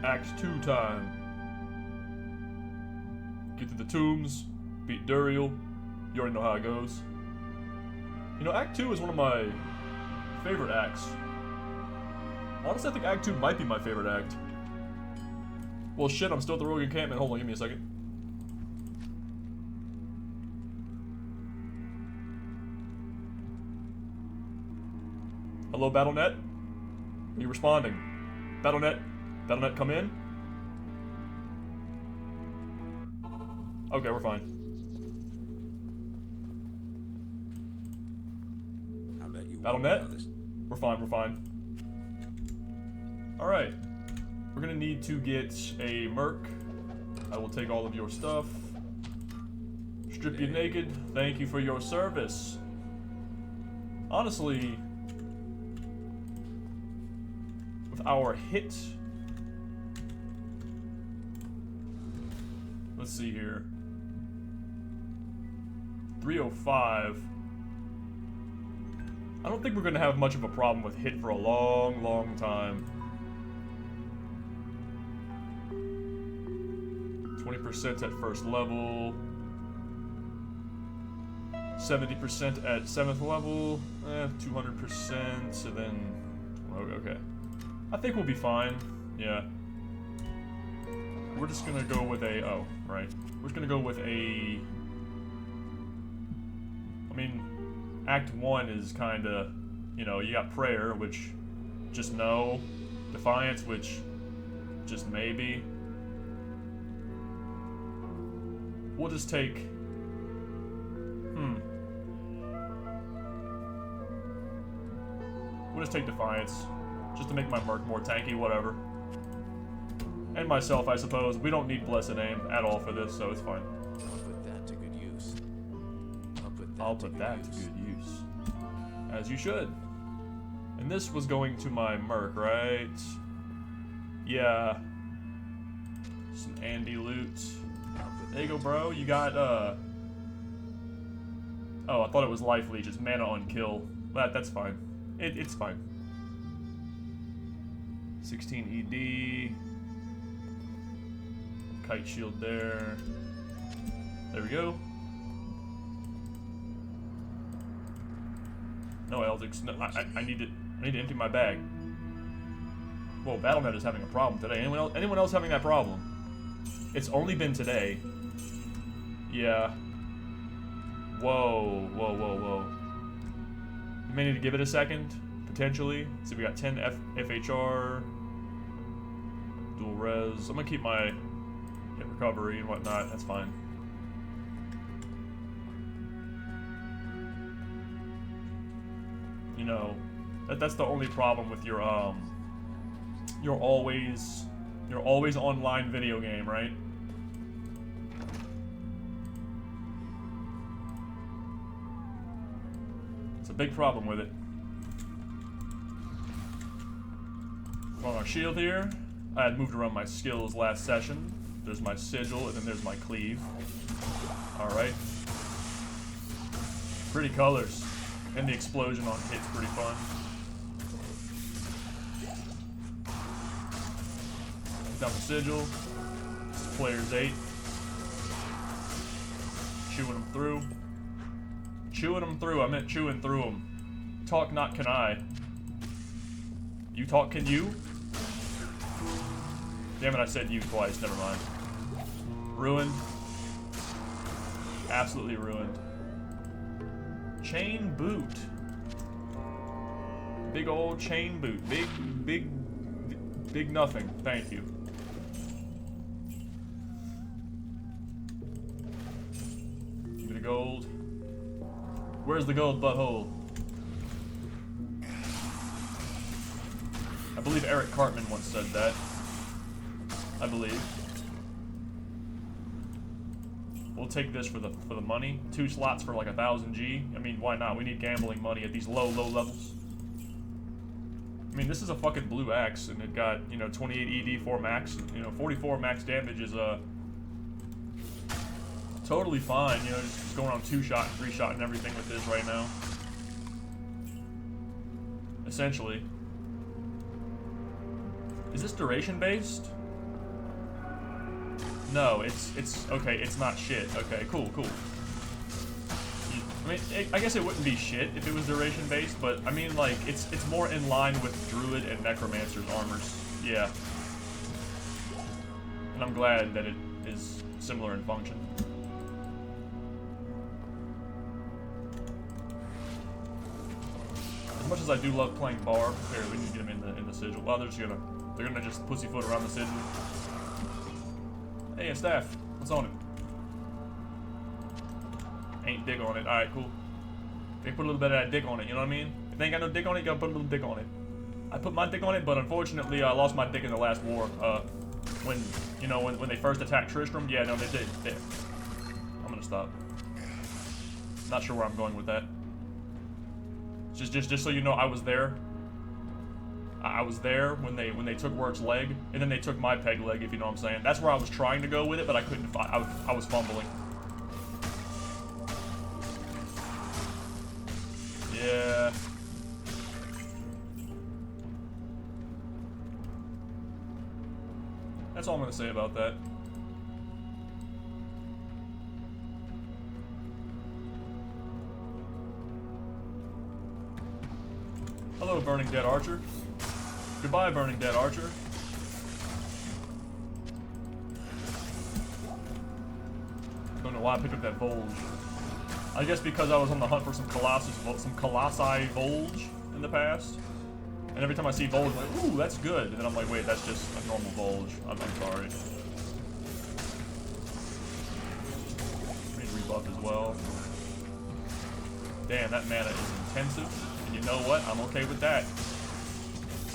Act 2 time. Get to the tombs, beat DURIEL. You already know how it goes. You know, Act 2 is one of my favorite acts. Honestly, I think Act 2 might be my favorite act. Well, shit, I'm still at the rogue encampment. Hold on, give me a second. Hello, BattleNet? Are you responding? BattleNet? BattleNet, come in? Okay, we're fine. I bet you BattleNet? We're fine, we're fine. Alright. We're gonna need to get a merc. I will take all of your stuff. Strip you naked. Thank you for your service. Honestly, with our hit, let's see here, 305. I don't think we're gonna have much of a problem with hit for a long, long time. 20% at first level, 70% at 7th level, 200%, so then, okay. I think we'll be fine, yeah. We're just gonna go with a, oh, right. We're just gonna go with a, I mean, Act 1 is kinda, you know, you got Prayer, which just no, Defiance, which just maybe. We'll just take, we'll just take Defiance, just to make my merc more tanky, whatever. And myself, I suppose. We don't need Blessed Aim at all for this, so it's fine. I'll put that to good use. I'll put that to good use. As you should. And this was going to my merc, right? Yeah. Some Andy loot. There you go, bro. You got, oh, I thought it was Life Leech. It's mana on kill. That's fine. It's fine. 16 ED. Kite shield there. There we go. No, Eldix. No, I need to empty my bag. Whoa, BattleNet is having a problem today. Anyone else having that problem? It's only been today. Yeah. Whoa, whoa, whoa, whoa. You may need to give it a second, potentially. So we got 10 FHR, dual res. I'm gonna keep my hit recovery and whatnot. That's fine. You know, that's the only problem with your always online video game, right? It's a big problem with it. On our shield here, I had moved around my skills last session. There's my sigil, and then there's my cleave. Alright. Pretty colors. And the explosion on hit's pretty fun. Down the sigil. This is players 8. Chewing them through. Chewing them through. I meant chewing through them. Talk not can I. You talk can you? Damn it, I said you twice. Never mind. Ruined. Absolutely ruined. Chain boot. Big old chain boot. Big nothing. Thank you. Give me the gold. Where's the gold butthole? I believe Eric Cartman once said that. I believe. We'll take this for the money. 2 slots for like 1,000 G. I mean, why not? We need gambling money at these low levels. I mean, this is a fucking blue axe, and it got, you know, 28 ED, 4 max. You know, 44 max damage is totally fine. You know, just going on 2-shot, 3-shot, and everything with this right now. Essentially. Is this duration based? No, it's okay. It's not shit. Okay, cool. I mean, I guess it wouldn't be shit if it was duration based, but I mean, like, it's more in line with Druid and Necromancer's armors. Yeah. And I'm glad that it is similar in function. As much as I do love playing Barb, here, we need to get him in the sigil. Well, they're gonna just pussyfoot around the sigil. Hey, a staff. What's on it? Ain't dick on it. Alright, cool. They put a little bit of that dick on it, you know what I mean? If they ain't got no dick on it, you gotta put a little dick on it. I put my dick on it, but unfortunately I lost my dick in the last war. When they first attacked Tristram, yeah, no, they did. I'm gonna stop. Not sure where I'm going with that. Just so you know, I was there. I was there when they took Work's leg, and then they took my peg leg, if you know what I'm saying. That's where I was trying to go with it, but I couldn't find. I was fumbling. Yeah. That's all I'm gonna say about that. Hello, Burning Dead Archer. Goodbye, Burning Dead Archer. Don't know why I picked up that Volge. I guess because I was on the hunt for some Colossi Volge in the past. And every time I see Volge, I'm like, ooh, that's good. And then I'm like, wait, that's just a normal Volge. I'm sorry. I need rebuff as well. Damn, that mana is intensive. And you know what? I'm okay with that.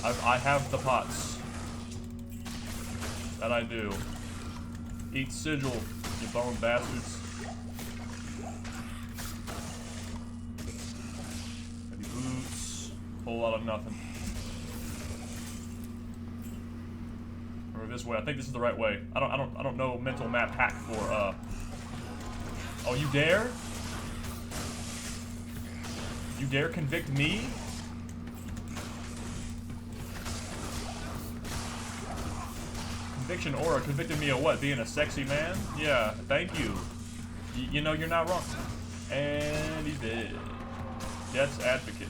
I have the pots. That I do. Eat sigil, you bone bastards. Heavy boots. Whole lot of nothing. Over this way. I think this is the right way. I don't know mental map hack for Oh, you dare? You dare convict me? Conviction aura convicted me of what? Being a sexy man? Yeah, thank you. You know you're not wrong. And he's dead. Death's advocate.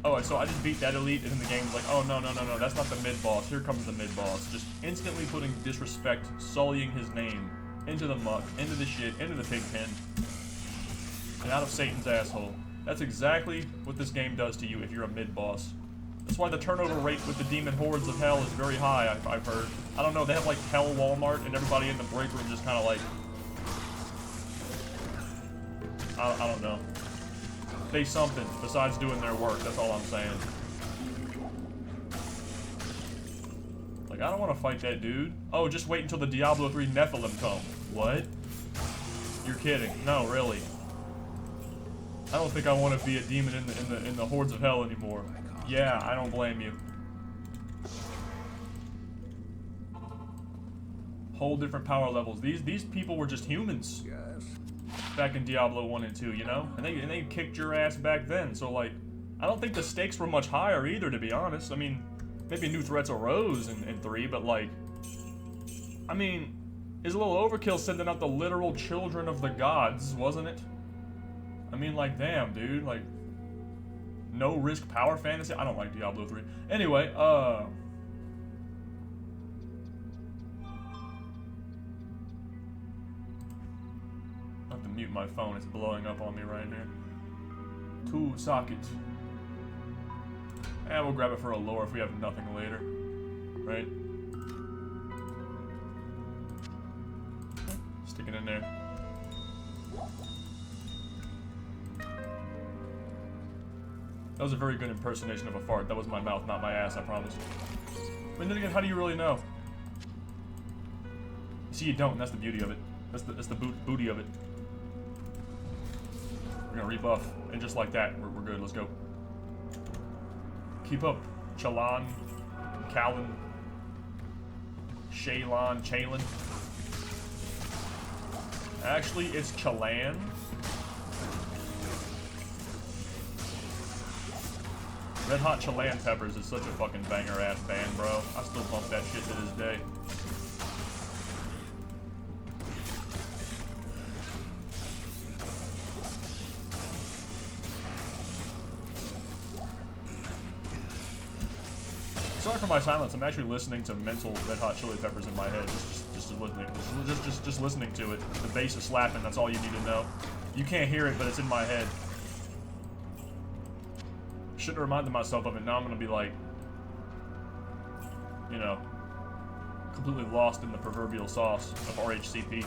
Oh, so I just beat that elite and then the game's like, oh no, that's not the mid-boss. Here comes the mid-boss. Just instantly putting disrespect, sullying his name into the muck, into the shit, into the pig pen, and out of Satan's asshole. That's exactly what this game does to you if you're a mid-boss. That's why the turnover rate with the demon hordes of hell is very high, I've heard. I don't know, they have like Hell Walmart and everybody in the break room just kind of like... I don't know. They something besides doing their work, that's all I'm saying. Like, I don't want to fight that dude. Oh, just wait until the Diablo 3 Nephilim come. What? You're kidding. No, really. I don't think I want to be a demon in the hordes of hell anymore. Yeah, I don't blame you. Whole different power levels. These people were just humans. Yes. Back in Diablo 1 and 2, you know? And they kicked your ass back then, so like, I don't think the stakes were much higher either, to be honest. I mean, maybe new threats arose in 3, but like, I mean, it's a little overkill sending out the literal children of the gods, wasn't it? I mean, like, damn, dude, like, no risk power fantasy? I don't like Diablo 3. Anyway, I have to mute my phone, it's blowing up on me right here. Tool socket. And we'll grab it for a lore if we have nothing later. Right? Stick it in there. That was a very good impersonation of a fart. That was my mouth, not my ass, I promise. But then again, how do you really know? See, you don't, and that's the beauty of it. That's the booty of it. We're gonna rebuff, and just like that, we're good, let's go. Keep up, Chalan, Callan, Shaylon, Chalin. Actually, it's Chalan. Red Hot Chilean Peppers is such a fucking banger-ass band, bro. I still bump that shit to this day. Sorry for my silence. I'm actually listening to Mental Red Hot Chili Peppers in my head. Just listening to it. The bass is slapping. That's all you need to know. You can't hear it, but it's in my head. Shouldn't have reminded myself of it. Now I'm gonna be like, you know, completely lost in the proverbial sauce of RHCP.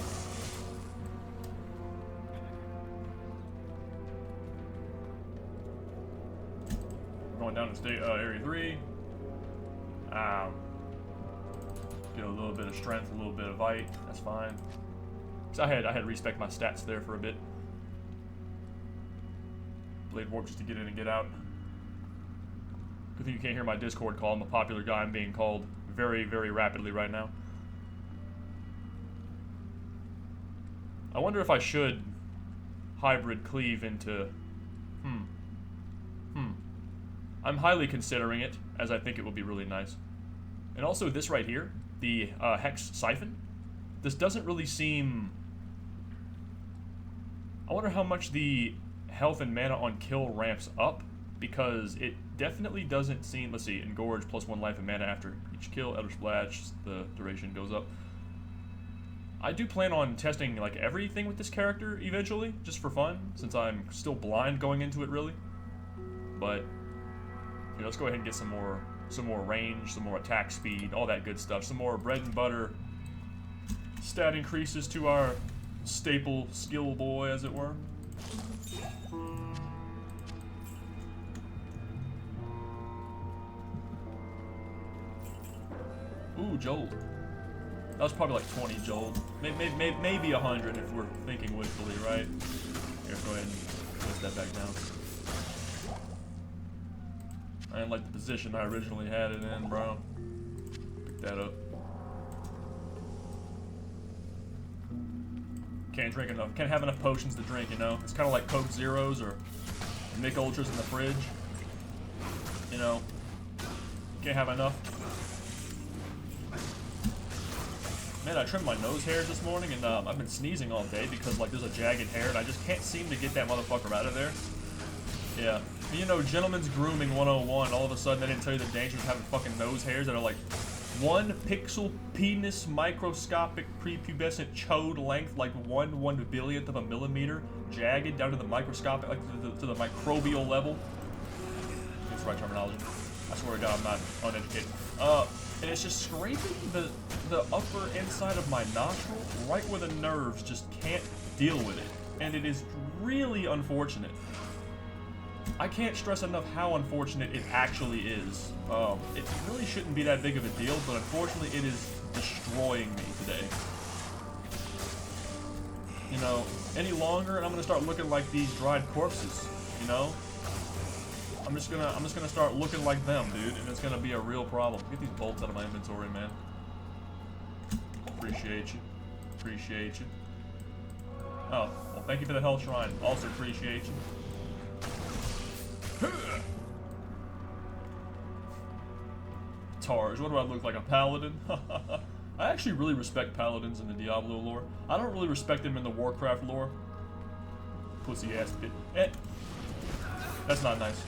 Going down to state area 3. Get a little bit of strength, a little bit of fight. That's fine. Cause I had respec my stats there for a bit. Blade warp just to get in and get out. Good thing you can't hear my Discord call. I'm a popular guy. I'm being called very, very rapidly right now. I wonder if I should hybrid cleave into... I'm highly considering it, as I think it will be really nice. And also this right here, the Hex Siphon. This doesn't really seem... I wonder how much the health and mana on kill ramps up, because it definitely doesn't seem... Let's see, Engorge plus 1 life and mana after each kill, Elder Splash, the duration goes up. I do plan on testing like everything with this character eventually, just for fun, since I'm still blind going into it really. But you know, let's go ahead and get some more range, some more attack speed, all that good stuff. Some more bread and butter stat increases to our staple skill boy, as it were. Ooh, Joel. That was probably like 20 Joel. Maybe 100 if we're thinking wishfully, right? Here, go ahead and place that back down. I didn't like the position I originally had it in, bro. Pick that up. Can't drink enough. Can't have enough potions to drink, you know? It's kind of like Coke Zeros or Mick Ultras in the fridge. You know? Can't have enough. Man, I trimmed my nose hairs this morning, and I've been sneezing all day because, like, there's a jagged hair, and I just can't seem to get that motherfucker out of there. Yeah. You know, gentleman's grooming 101, all of a sudden they didn't tell you the dangers of having fucking nose hairs that are like 1 pixel penis microscopic prepubescent chode length, like 1/1 billionth of a millimeter, jagged down to the microscopic, like to the microbial level. That's the right terminology. I swear to God, I'm not uneducated. And it's just scraping the upper inside of my nostril, right where the nerves just can't deal with it. And it is really unfortunate. I can't stress enough how unfortunate it actually is. It really shouldn't be that big of a deal, but unfortunately it is destroying me today. You know, any longer and I'm gonna start looking like these dried corpses, you know? I'm just gonna start looking like them, dude, and it's gonna be a real problem. Get these bolts out of my inventory, man. Appreciate you. Appreciate you. Oh, well, thank you for the Hell Shrine. Also appreciate you. Targe, what do I look like, a paladin? I actually really respect paladins in the Diablo lore. I don't really respect them in the Warcraft lore. Pussy ass bit. That's not nice.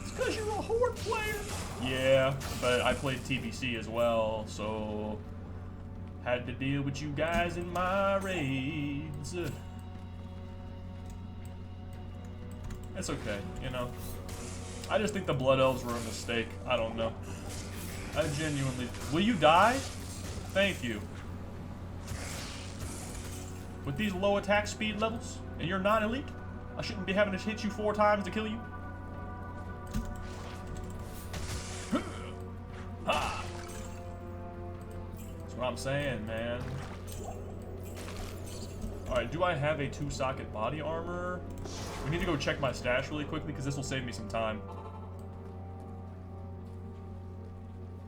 It's because you're a Horde player. Yeah, but I played TBC as well, so had to deal with you guys in my raids. It's okay, you know. I just think the Blood Elves were a mistake. I don't know. I genuinely... Will you die? Thank you. With these low attack speed levels, and you're not elite, I shouldn't be having to hit you 4 times to kill you. Ha! That's what I'm saying, man. Alright, do I have a 2-socket body armor? We need to go check my stash really quickly, because this will save me some time.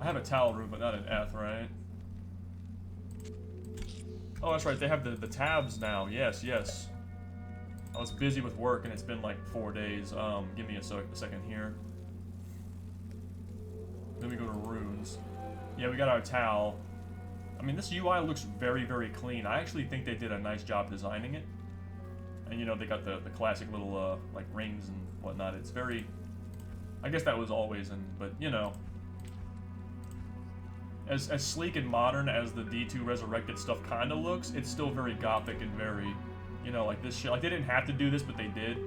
I have a towel room, but not an F, right? Oh, that's right, they have the tabs now. Yes, yes. I was busy with work, and it's been like 4 days. Give me a second here. Then we go to runes. Yeah, we got our towel. I mean, this UI looks very, very clean. I actually think they did a nice job designing it. And, you know, they got the classic little, like, rings and whatnot. It's very... I guess that was always in... But, you know... As sleek and modern as the D2 Resurrected stuff kind of looks, it's still very gothic and very... You know, like, this shit... Like, they didn't have to do this, but they did.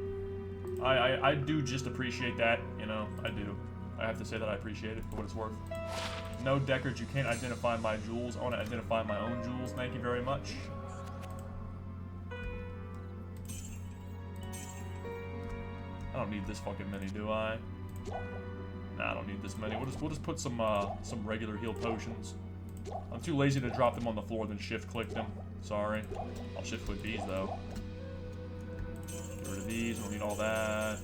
I do just appreciate that, you know? I do. I have to say that I appreciate it for what it's worth. No, Deckard, you can't identify my jewels. I want to identify my own jewels. Thank you very much. I don't need this fucking many, do I? Nah, I don't need this many. We'll just put some regular heal potions. I'm too lazy to drop them on the floor then shift click them. Sorry. I'll shift click these though. Get rid of these. We don't need all that.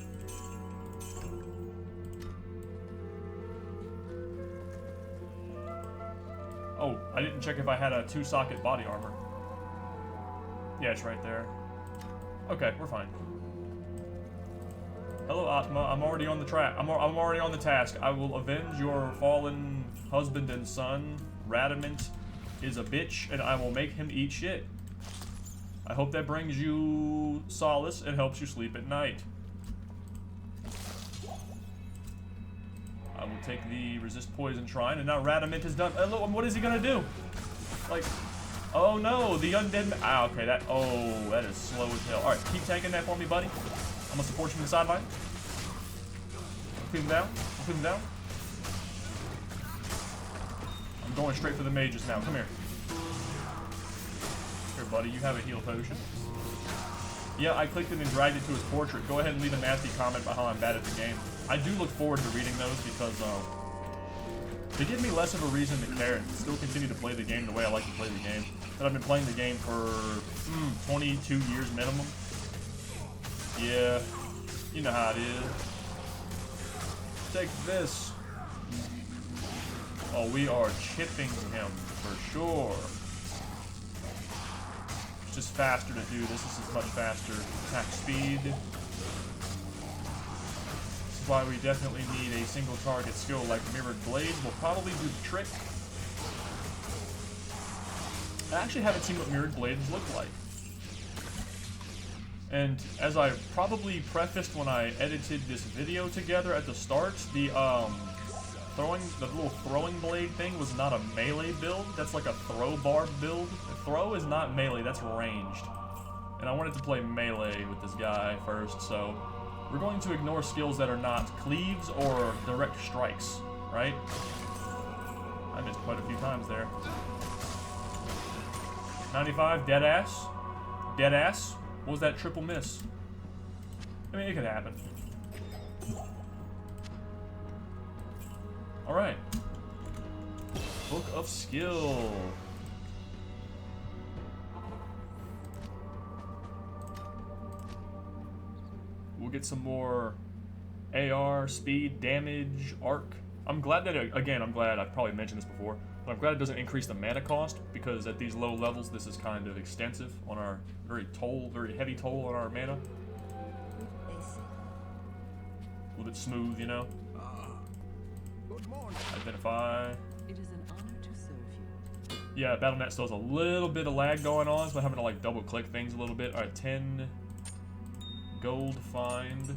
Oh, I didn't check if I had a 2-socket body armor. Yeah, it's right there. Okay, we're fine. Hello, Atma. I'm already on the track. I'm already on the task. I will avenge your fallen husband and son. Radamant is a bitch, and I will make him eat shit. I hope that brings you solace and helps you sleep at night. I will take the resist poison shrine, and now Radamant is done. Look, what is he gonna do? Like, oh no, the undead. Ah, okay, that. Oh, that is slow as hell. All right, keep tanking that for me, buddy. I'm gonna support you from the sideline. Clean him down. Clean him down. I'm going straight for the mages now. Come here. Here, buddy. You have a heal potion. Yeah, I clicked it and dragged it to his portrait. Go ahead and leave a nasty comment about how I'm bad at the game. I do look forward to reading those because they give me less of a reason to care and still continue to play the game the way I like to play the game. But I've been playing the game for 22 years minimum. Yeah, you know how it is. Take this. Oh, we are chipping him for sure. It's just faster to do this. This is much faster attack speed. This is why we definitely need a single target skill like Mirrored Blades. Will probably do the trick. I actually haven't seen what Mirrored Blades look like. And as I probably prefaced when I edited this video together at the start, the little throwing blade thing was not a melee build. That's like a throw barb build. The throw is not melee, that's ranged. And I wanted to play melee with this guy first, so we're going to ignore skills that are not cleaves or direct strikes, right? I missed quite a few times there. 95, dead ass. Dead ass. What was that triple miss? I mean, it could happen. Alright. Book of Skill. We'll get some more AR, speed, damage, arc. I'm glad that, again, I'm glad, I've probably mentioned this before, but I'm glad it doesn't increase the mana cost, because at these low levels, this is kind of extensive on our very heavy toll on our mana. A little bit smooth, you know? Good morning. Identify. It is an honor to serve you. Yeah, BattleNet still has a little bit of lag going on, so I'm having to like double click things a little bit. Alright, 10 gold find.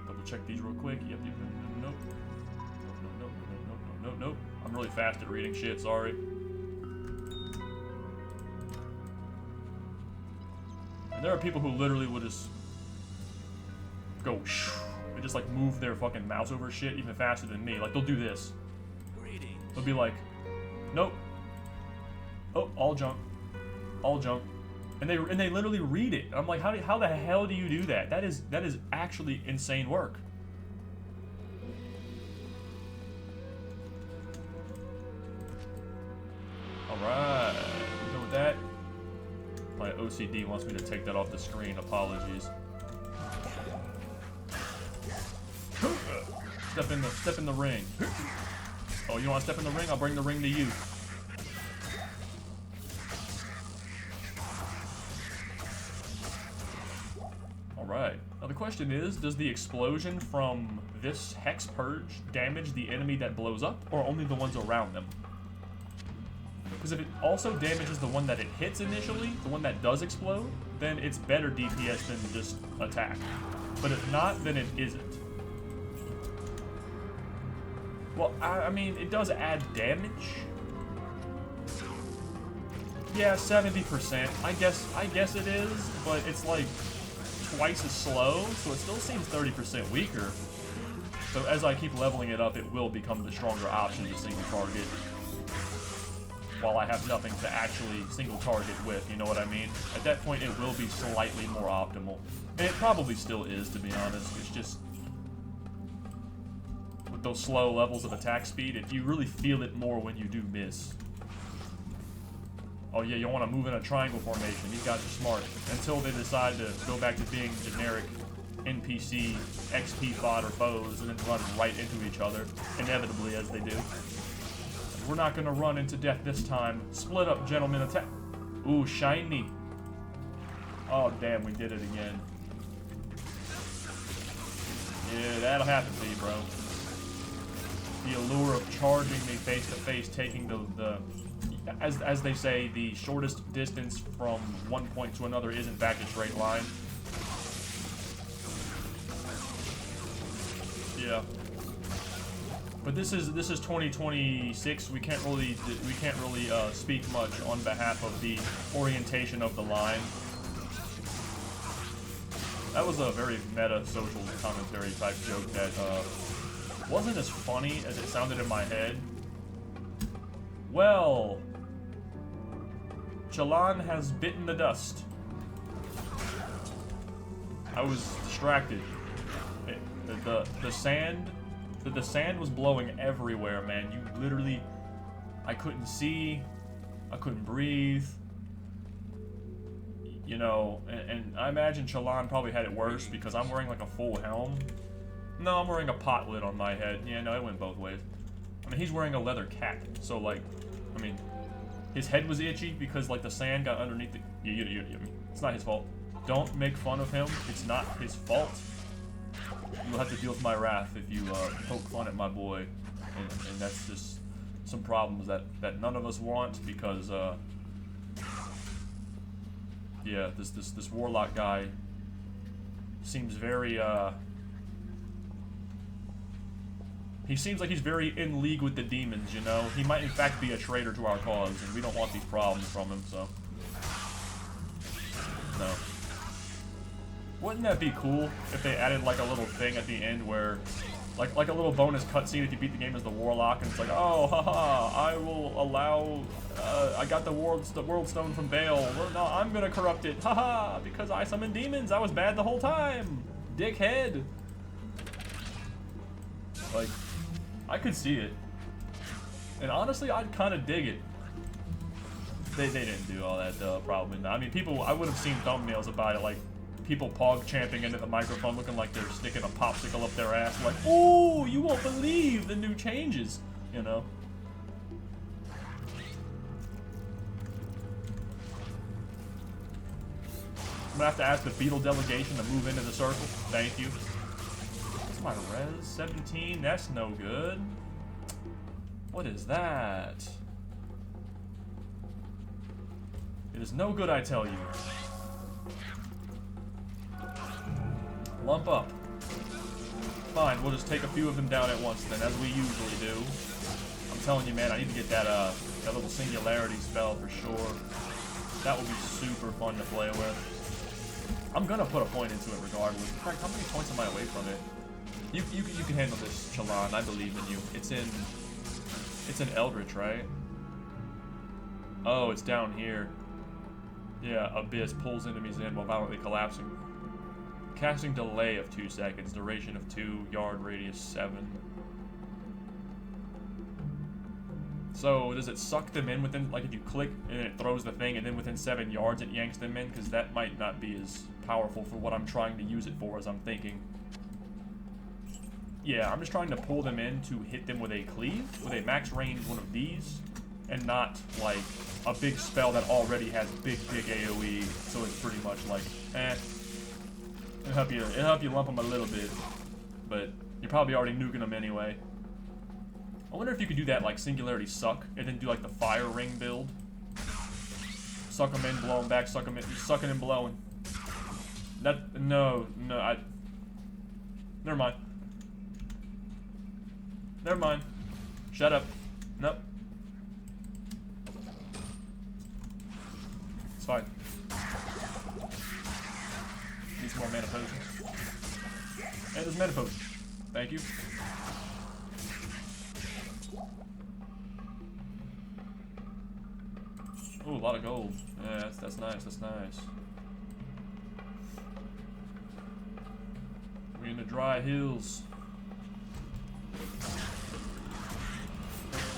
Double check these real quick. Yep, nope. Nope. I'm really fast at reading shit, sorry. And there are people who literally will just go shh, and just like move their fucking mouse over shit even faster than me. Like they'll do this. They'll be like, nope. Oh, all junk. All junk. And they literally read it. I'm like, how the hell do you do that? That is actually insane work. Alright, we're done with that. My OCD wants me to take that off the screen. Apologies. Step in the ring. Oh, you want to step in the ring? I'll bring the ring to you. Alright. Now the question is, does the explosion from this Hex Purge damage the enemy that blows up, or only the ones around them? Because if it also damages the one that it hits initially, the one that does explode, then it's better DPS than just attack. But if not, then it isn't. Well, I mean, it does add damage. Yeah, 70%. I guess it is, but it's like twice as slow, so it still seems 30% weaker. So as I keep leveling it up, it will become the stronger option to single target. While I have nothing to actually single target with, you know what I mean? At that point, it will be slightly more optimal. And it probably still is, to be honest. It's just... with those slow levels of attack speed, you really feel it more when you do miss. Oh yeah, you want to move in a triangle formation. These guys are smart. Until they decide to go back to being generic NPC, XP fodder foes, and then run right into each other, inevitably as they do. We're not going to run into death this time. Split up, gentlemen. Attack. Ooh, shiny. Oh, damn, we did it again. Yeah, that'll happen to you, bro. The allure of charging me face to face, taking the as they say, the shortest distance from one point to another is in fact a straight line. Yeah. But this is 2026. We can't really speak much on behalf of the orientation of the line. That was a very meta social commentary type joke that wasn't as funny as it sounded in my head. Well, Chalan has bitten the dust. I was distracted. The sand was blowing everywhere, man. You literally... I couldn't see. I couldn't breathe. You know, and I imagine Chalan probably had it worse because I'm wearing like a full helm. No, I'm wearing a pot lid on my head. Yeah, no, it went both ways. I mean, he's wearing a leather cap, so like, I mean, his head was itchy because like the sand got underneath the... It's not his fault. Don't make fun of him. It's not his fault. You'll have to deal with my wrath if you poke fun at my boy, and that's just some problems that none of us want because yeah, this Warlock guy seems very he seems like he's very in league with the demons, you know? He might in fact be a traitor to our cause, and we don't want these problems from him, so no. Wouldn't that be cool if they added like a little thing at the end where, like a little bonus cutscene if you beat the game as the Warlock, and it's like, oh, haha, I will allow, I got the world stone from Baal. Well, no, I'm gonna corrupt it, haha, because I summoned demons. I was bad the whole time, dickhead. Like, I could see it, and honestly, I'd kind of dig it. They didn't do all that though, probably not. I mean, I would have seen thumbnails about it, like people pog champing into the microphone looking like they're sticking a popsicle up their ass, like, ooh, you won't believe the new changes, you know? I'm gonna have to ask the Beetle delegation to move into the circle. Thank you. What's my res? 17? That's no good. What is that? It is no good, I tell you. Lump up. Fine, we'll just take a few of them down at once then, as we usually do. I'm telling you, man, I need to get that little singularity spell for sure. That will be super fun to play with. I'm gonna put a point into it regardless. In fact, how many points am I away from it? You can handle this, Chalan. I believe in you. It's in Eldritch, right? Oh, it's down here. Yeah, Abyss pulls enemies in while violently collapsing. Casting delay of 2 seconds, duration of 2, yard radius 7. So does it suck them in within, like if you click and it throws the thing and then within 7 yards it yanks them in? Because that might not be as powerful for what I'm trying to use it for as I'm thinking. Yeah, I'm just trying to pull them in to hit them with a cleave, with a max range one of these, and not like a big spell that already has big AoE, so it's pretty much like, eh. It'll help you lump them a little bit, but you're probably already nuking them anyway. I wonder if you could do that like Singularity Suck, and then do like the Fire Ring build. Suck them in, blow them back, suck them in, sucking and blowing. That, no, never mind. Never mind. Shut up. Nope. It's fine. Need some more mana potions. And there's mana potion. Thank you. Ooh, a lot of gold. Yeah, that's nice, that's nice. We're in the dry hills.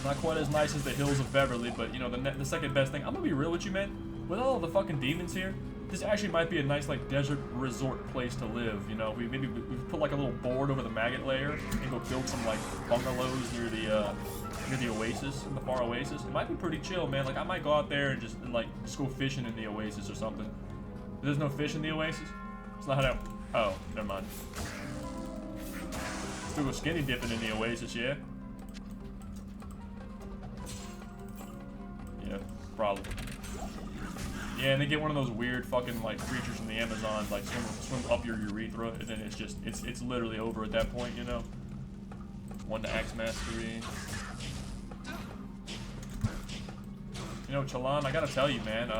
Not quite as nice as the hills of Beverly, but you know, the second best thing. I'm gonna be real with you, man. With all the fucking demons here, this actually might be a nice like desert resort place to live. You know, we put like a little board over the maggot layer and go build some like bungalows near the oasis, in the far oasis. It might be pretty chill, man. Like I might go out there and just go fishing in the oasis or something. There's no fish in the oasis. It's not how that. Oh, never mind. Let's go skinny dipping in the oasis, yeah. Yeah, probably. Yeah, and they get one of those weird fucking like creatures from the Amazon, like swim up your urethra, and then it's just it's literally over at that point, you know. 1 to Axe Mastery. You know, Chalan, I gotta tell you, man.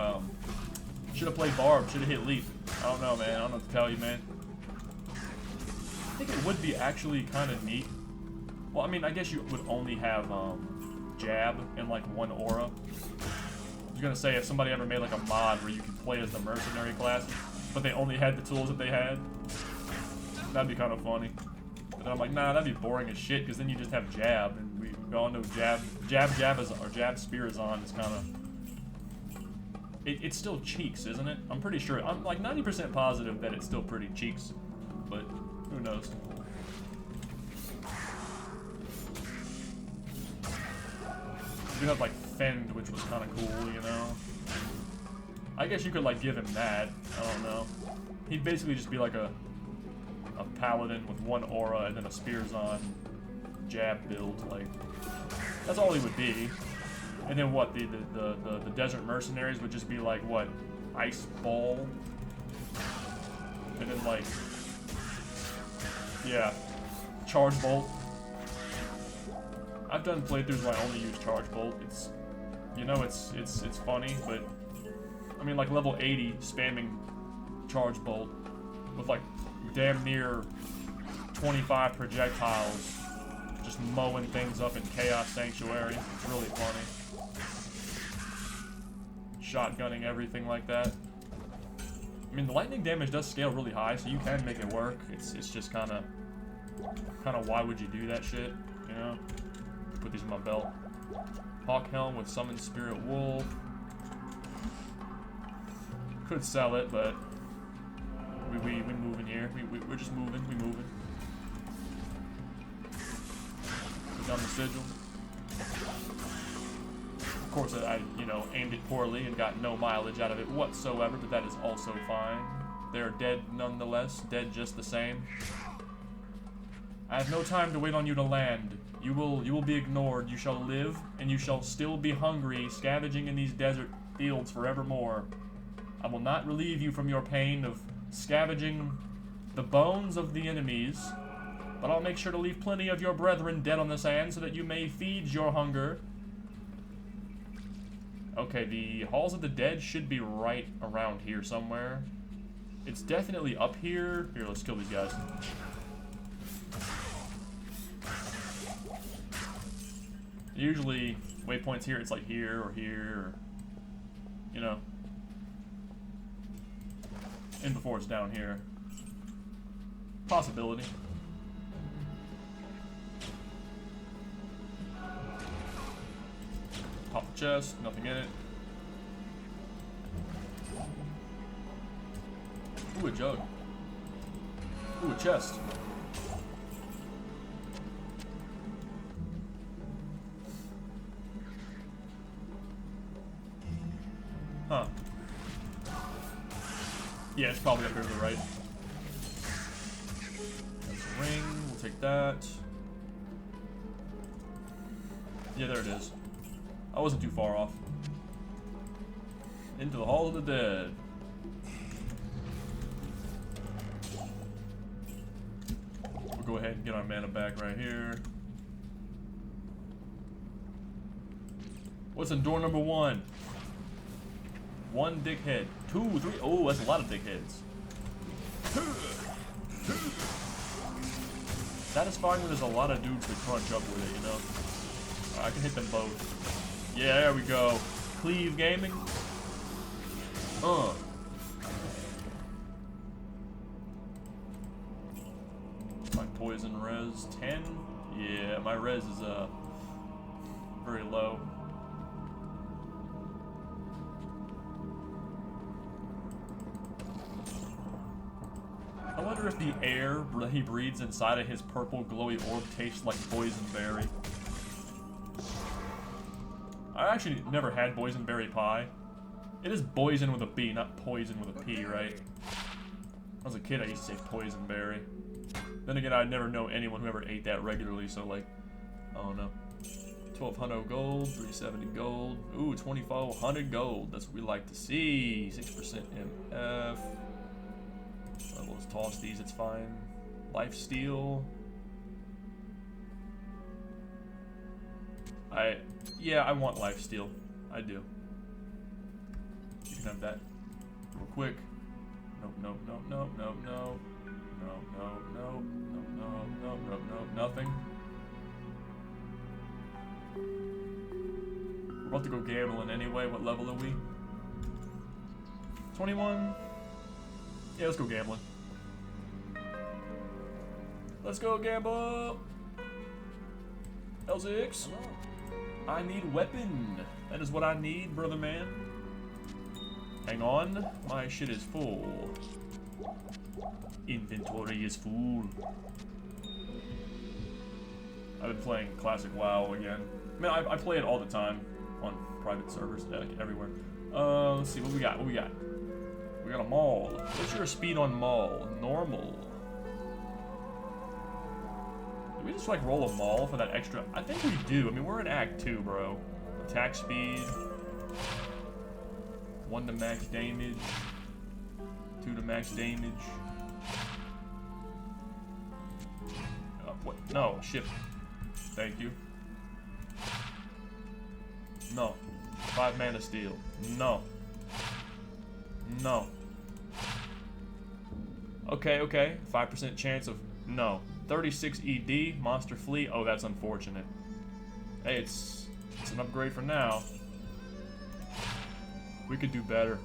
Should have played Barb. Should have hit Leap. I don't know, man. I don't know what to tell you, man. I think it would be actually kind of neat. Well, I mean, I guess you would only have Jab and like 1 aura. I was gonna say if somebody ever made like a mod where you could play as the mercenary class, but they only had the tools that they had, that'd be kind of funny. But then I'm like, nah, that'd be boring as shit because then you just have Jab, and we all know Jab Spearazon is kind of. It's still cheeks, isn't it? I'm pretty sure. I'm like 90% positive that it's still pretty cheeks, but who knows? We have like Fend, which was kind of cool, you know. I guess you could like give him that. I don't know. He'd basically just be like a paladin with 1 aura and then a Spearzon Jab build. Like that's all he would be. And then what? The desert mercenaries would just be like what? Ice Ball. And then like yeah, Charge Bolt. I've done playthroughs where I only use Charge Bolt. It's, you know, it's funny, but I mean, like level 80 spamming Charge Bolt with like damn near 25 projectiles, just mowing things up in Chaos Sanctuary. It's really funny. Shotgunning everything like that. I mean, the lightning damage does scale really high, so you can make it work. It's just kind of why would you do that shit, you know? Put these in my belt. Hawk Helm with Summon Spirit Wolf. Could sell it, but we moving here. We're just moving. We moving. Put down the sigil. Of course, I you know aimed it poorly and got no mileage out of it whatsoever, but that is also fine. They are dead nonetheless. Dead just the same. I have no time to wait on you to land. You will be ignored. You shall live, and you shall still be hungry, scavenging in these desert fields forevermore. I will not relieve you from your pain of scavenging the bones of the enemies, but I'll make sure to leave plenty of your brethren dead on the sand so that you may feed your hunger. Okay, the Halls of the Dead should be right around here somewhere. It's definitely up here. Here, let's kill these guys. Usually, waypoints here, it's like here, or, you know. And before it's down here. Possibility. Pop the chest, nothing in it. Ooh, a jug. Ooh, a chest. Huh. Yeah, it's probably up here to the right. There's a ring, we'll take that. Yeah, there it is. I wasn't too far off. Into the Hall of the Dead. We'll go ahead and get our mana back right here. What's in door number 1? 1 dickhead. 2, 3. Oh, that's a lot of dickheads. Satisfying when there's a lot of dudes to crunch up with it, you know? I can hit them both. Yeah, there we go. Cleave Gaming. My poison res 10. Yeah, my res is very low. I wonder if the air that he breathes inside of his purple glowy orb tastes like boysenberry. I actually never had boysenberry pie. It is boysen with a B, not poison with a P, right? When I was a kid, I used to say poisonberry. Then again, I never know anyone who ever ate that regularly, so like, I don't know. 1200 gold, 370 gold. Ooh, 2400 gold. That's what we like to see. 6% MF. We'll just toss these, it's fine. Lifesteal. Yeah, I want lifesteal. I do. You can have that real quick. No, no, no, no, no, no. No, no, no, no, no, no, no, no, nothing. We're about to go gambling anyway. What level are we? 21? Yeah, let's go gambling. Let's go gamble! L6. I need weapon. That is what I need, brother man. Hang on. My shit is full. Inventory is full. I've been playing classic WoW again. Man, I play it all the time on private servers, like everywhere. Let's see what we got. What we got? We got a maul. What's your speed on maul? Normal. Do we just like roll a maul for that extra? I think we do. I mean, we're in Act 2, bro. Attack speed. 1 to max damage. 2 to max damage. What? No, shift. Thank you. No. 5 mana steal. No. No. Okay, okay. 5% chance of no. 36 ED, monster fleet. Oh, that's unfortunate. Hey, it's an upgrade for now. We could do better.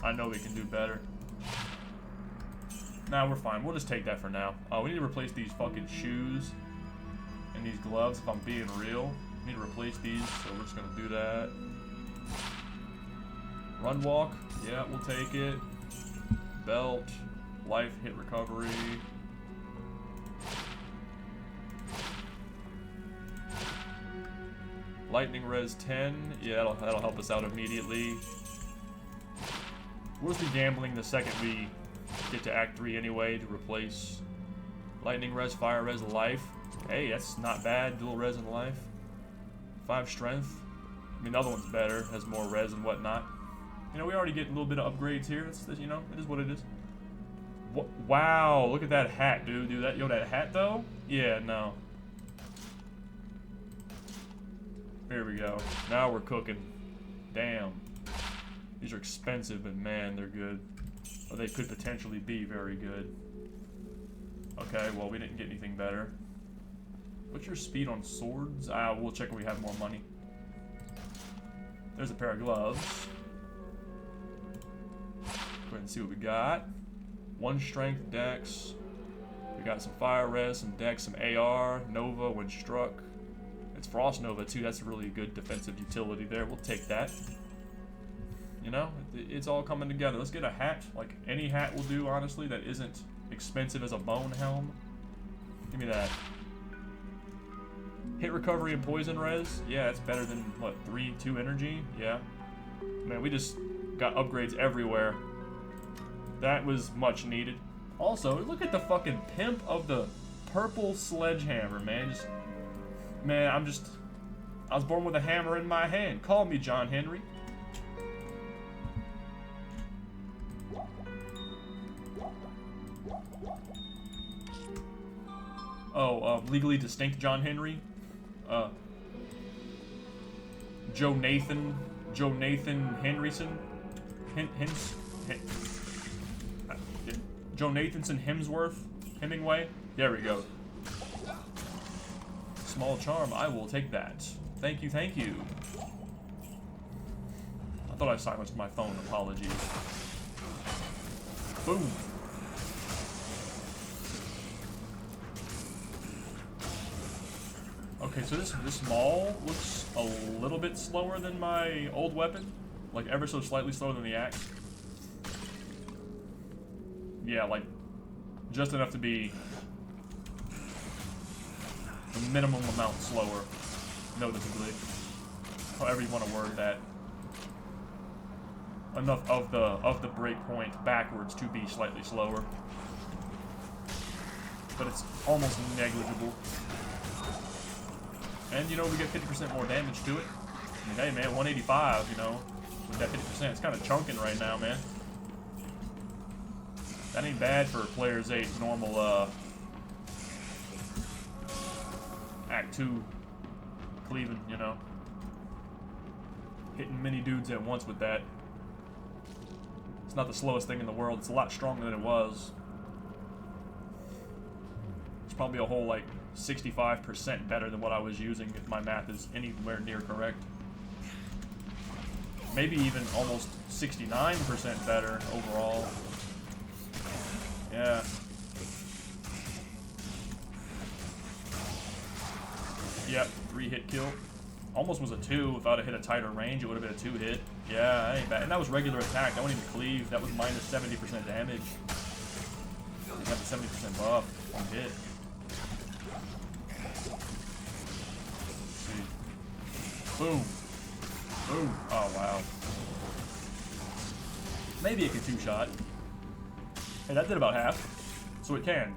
I know we can do better. Nah, we're fine. We'll just take that for now. We need to replace these fucking shoes and these gloves if I'm being real. We need to replace these, so we're just gonna do that. Run walk. Yeah, we'll take it. Belt. Life hit recovery. Lightning res 10. Yeah, that'll help us out immediately. We'll just be gambling the second we get to Act 3 anyway to replace lightning res, fire res, life. Hey, that's not bad. Dual res and life. 5 strength. I mean, the other one's better. Has more res and whatnot. You know, we already get a little bit of upgrades here. It's, you know, it is what it is. Wow, look at that hat, dude. That hat though? Yeah, no. Here we go. Now we're cooking. Damn. These are expensive, but man, they're good. Or they could potentially be very good. Okay, well, we didn't get anything better. What's your speed on swords? We'll check when we have more money. There's a pair of gloves. Go ahead and see what we got. 1 strength dex. We got some fire res, some dex, some AR, Nova when struck. It's Frost Nova too. That's a really good defensive utility there. We'll take that. You know, it's all coming together. Let's get a hat. Like any hat will do, honestly, that isn't expensive as a bone helm. Give me that. Hit recovery and poison res. Yeah, it's better than what, 3-2 energy? Yeah. Man, we just got upgrades everywhere. That was much needed. Also, look at the fucking pimp of the purple sledgehammer, man. Man, I was born with a hammer in my hand. Call me John Henry. Oh, legally distinct John Henry. Joe Nathan Henryson. Joe Nathanson Hemingway. There we go. Small charm, I will take that. Thank you, thank you. I thought I silenced my phone, apologies. Boom. Okay, so this maul looks a little bit slower than my old weapon. Like, ever so slightly slower than the axe. Yeah, like, just enough to be the minimum amount slower, noticeably. However you want to word that. Enough of the break point backwards to be slightly slower. But it's almost negligible. And, you know, we get 50% more damage to it. I mean, hey, man, 185, you know, with that 50%. It's kind of chunking right now, man. That ain't bad for Player's 8 normal, Act 2 cleaving, you know. Hitting many dudes at once with that. It's not the slowest thing in the world. It's a lot stronger than it was. It's probably a whole, like, 65% better than what I was using, if my math is anywhere near correct. Maybe even almost 69% better overall. Yeah. Yep, 3-hit kill. Almost was a 2. If I'd have hit a tighter range, it would have been a 2-hit. Yeah, that ain't bad. And that was regular attack. That wasn't even cleave. That was minus 70% damage. You got the 70% buff on hit. Boom. Boom. Oh, wow. Maybe it can two-shot. Hey, that did about half. So it can.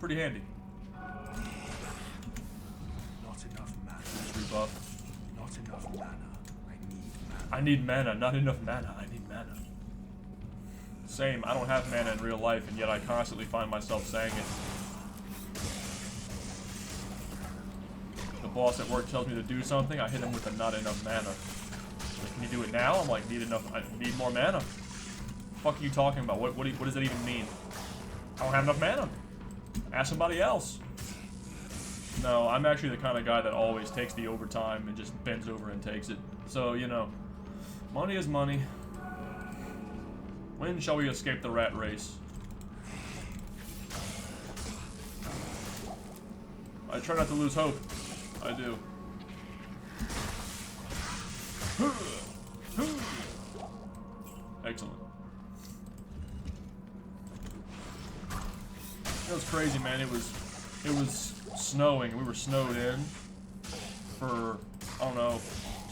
Pretty handy. Not enough mana. Just rebuff. Not enough mana. I need mana. I need mana. Not enough mana. I need mana. Same. I don't have mana in real life, and yet I constantly find myself saying it. The boss at work tells me to do something, I hit him with a not enough mana. Like, can you do it now? I'm like, I need more mana. The fuck are you talking about? What does that even mean? I don't have enough mana. Ask somebody else. No, I'm actually the kind of guy that always takes the overtime and just bends over and takes it. So, you know, money is money. When shall we escape the rat race? I try not to lose hope. I do. Excellent. It was crazy, man. It was snowing. We were snowed in for, I don't know,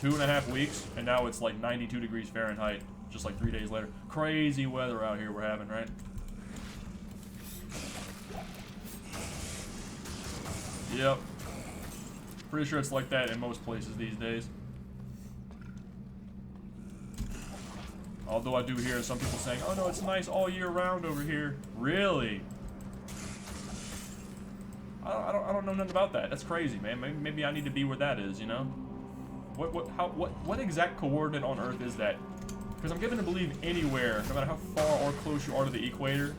2.5 weeks, and now it's like 92 degrees Fahrenheit, just like 3 days later. Crazy weather out here we're having, right? Yep. Pretty sure it's like that in most places these days. Although I do hear some people saying, oh no, it's nice all year round over here. Really? I don't know nothing about that. That's crazy, man. Maybe I need to be where that is, you know? What exact coordinate on Earth is that? Because I'm given to believe anywhere, no matter how far or close you are to the equator,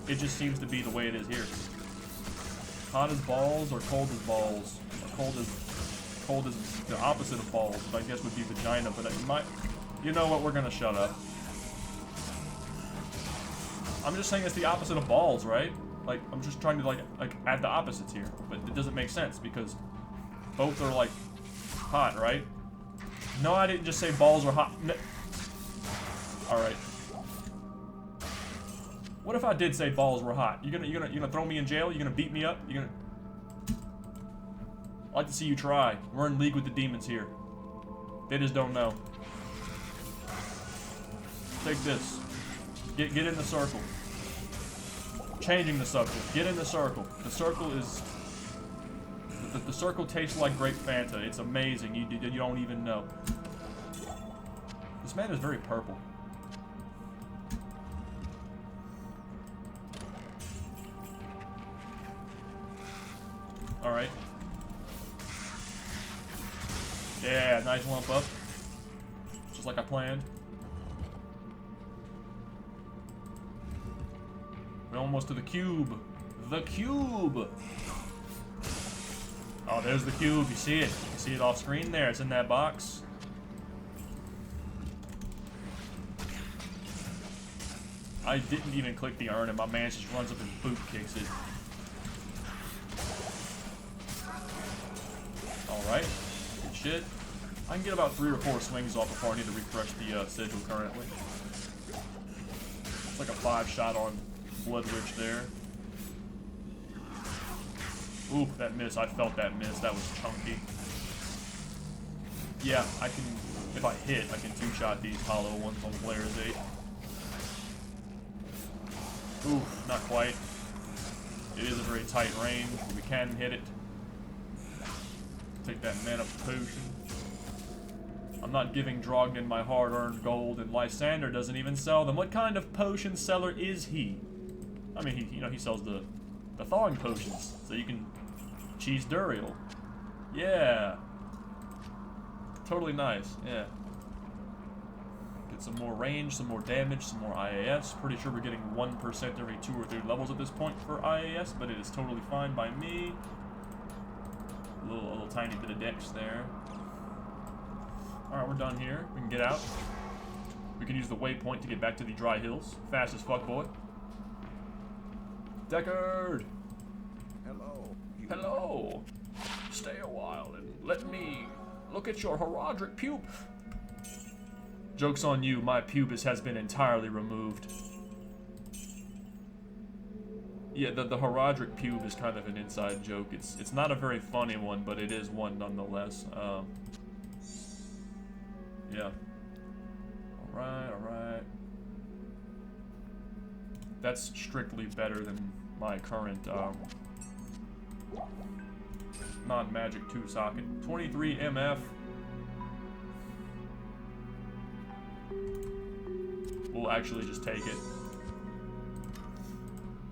it just seems to be the way it is here. Hot as balls or cold as balls? Or cold as the opposite of balls, which I guess would be vagina, but it might, you know what, we're gonna shut up. I'm just saying it's the opposite of balls, right? Like, I'm just trying to like add the opposites here, but it doesn't make sense because both are like hot, right? No, I didn't just say balls are hot. No. All right. What if I did say balls were hot? You gonna throw me in jail? You gonna beat me up? You gonna? I'd like to see you try. We're in league with the demons here. They just don't know. Take this. Get in the circle. Changing the subject. Get in the circle. The circle is... The circle tastes like grape Fanta. It's amazing. You don't even know. This man is very purple. Alright. Yeah, nice lump up. Just like I planned. We're almost to the cube. The cube! Oh, there's the cube. You see it. You see it off screen there. It's in that box. I didn't even click the urn, and my man just runs up and boot kicks it. Alright. Good shit. I can get about 3 or 4 swings off before I need to refresh the sigil currently. It's like a 5-shot on Bloodwitch there. Ooh, that miss. I felt that miss. That was chunky. Yeah, I can... If I hit, I can 2-shot these hollow ones on Player's 8. Oof, not quite. It is a very tight range, but we can hit it. Take that mana potion. I'm not giving Drogden my hard-earned gold, and Lysander doesn't even sell them. What kind of potion seller is he? I mean, he sells the thawing potions, so you can cheese DURIEL. Yeah. Totally nice, yeah. Get some more range, some more damage, some more IAS. Pretty sure we're getting 1% every 2 or 3 levels at this point for IAS, but it is totally fine by me. A little tiny bit of dex there. Alright, we're done here. We can get out. We can use the waypoint to get back to the dry hills. Fast as fuck, boy. Deckard! Hello. Hello! Stay a while and let me look at your Heraldric pube. Joke's on you, my pubis has been entirely removed. Yeah, the Heraldric pube is kind of an inside joke. It's not a very funny one, but it is one nonetheless. Yeah. Alright. That's strictly better than my current non-magic 2 socket. 23 MF. We'll actually just take it.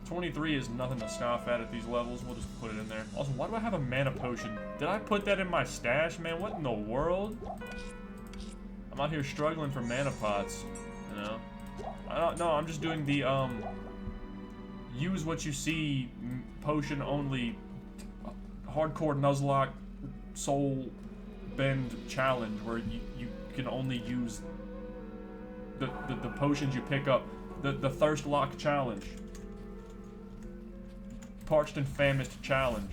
23 is nothing to scoff at these levels. We'll just put it in there. Also, why do I have a mana potion? Did I put that in my stash, man? What in the world? I'm out here struggling for mana pots, you know? I don't know, I'm just doing the, use what you see potion only hardcore Nuzlocke soul bend challenge where you can only use the potions you pick up. The thirst lock challenge. Parched and famished challenge.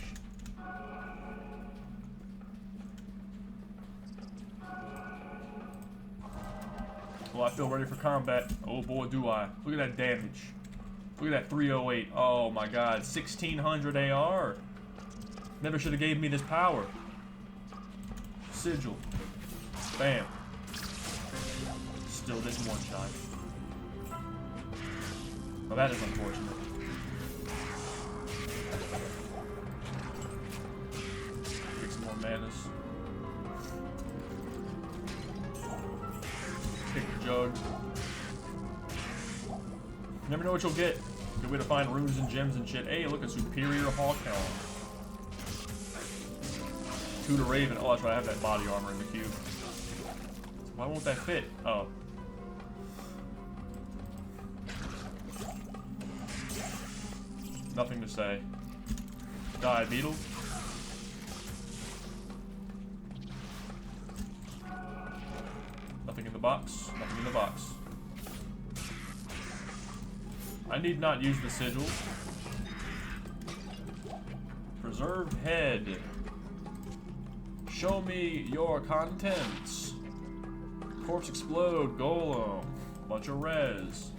Well, I feel ready for combat. Oh boy, do I. Look at that damage. Look at that 308. Oh my god. 1600 AR. Never should have gave me this power. Sigil. Bam. Still didn't one-shot. Oh, that is unfortunate. Get some more manas. Pick the jug. You never know what you'll get. Good way to find runes and gems and shit. Hey, look, a superior hawk helm. Tutor Raven. Oh, that's right, I have that body armor in the cube. Why won't that fit? Oh. Nothing to say. Die, beetle. Nothing in the box. Nothing in the box. I need not use the sigil. Preserved head. Show me your contents. Corpse explode, golem. Bunch of res.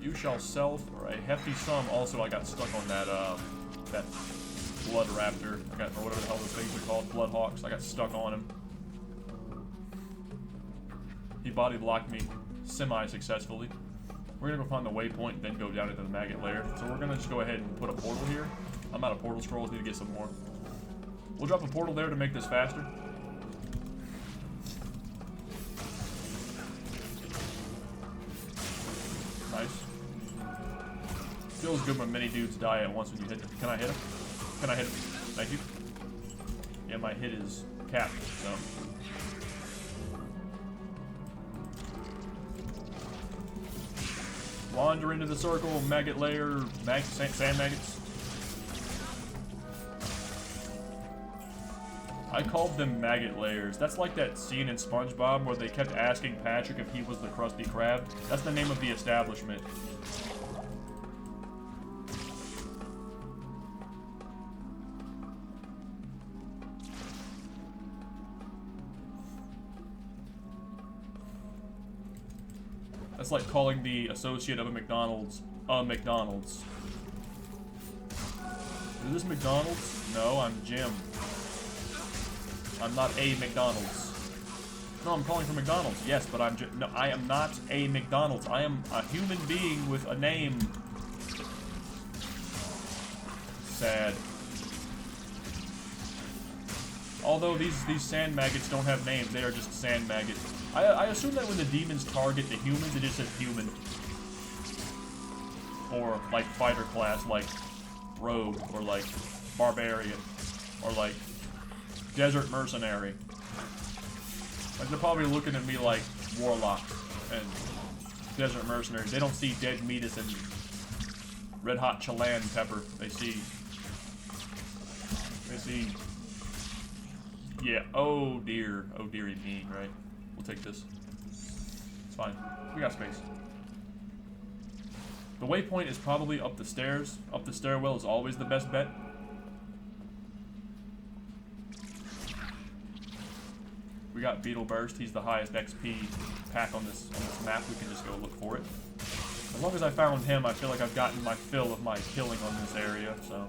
You shall sell for a hefty sum. Also, I got stuck on that that blood raptor. I got, or whatever the hell those things are called, blood hawks. I got stuck on him. He body blocked me semi-successfully. We're gonna go find the waypoint and then go down into the maggot lair. So we're gonna just go ahead and put a portal here. I'm out of portal scrolls, need to get some more. We'll drop a portal there to make this faster. Nice. Feels good when many dudes die at once when you hit them. Can I hit him? Can I hit him? Thank you. Yeah, my hit is capped, so. Wander into the circle, maggot layer, sand maggots. I called them maggot layers. That's like that scene in SpongeBob where they kept asking Patrick if he was the Krusty Krab. That's the name of the establishment. That's like calling the associate of a McDonald's, McDonald's. Is this McDonald's? No, I'm Jim. I'm not a McDonald's. No, I'm calling for McDonald's. Yes, but I'm no, I am not a McDonald's. I am a human being with a name. Sad. Although these sand maggots don't have names, they are just sand maggots. I assume that when the demons target the humans, it just says human. Or like fighter class, like rogue, or like barbarian, or like desert mercenary. Like they're probably looking at me like Warlock and desert mercenary. They don't see dead meatus and red hot Chilan pepper. They see, yeah, oh dearie me, right? We'll take this. It's fine. We got space. The waypoint is probably up the stairs. Up the stairwell is always the best bet. We got Beetle Burst. He's the highest XP pack on this map. We can just go look for it. As long as I found him, I feel like I've gotten my fill of my killing on this area. So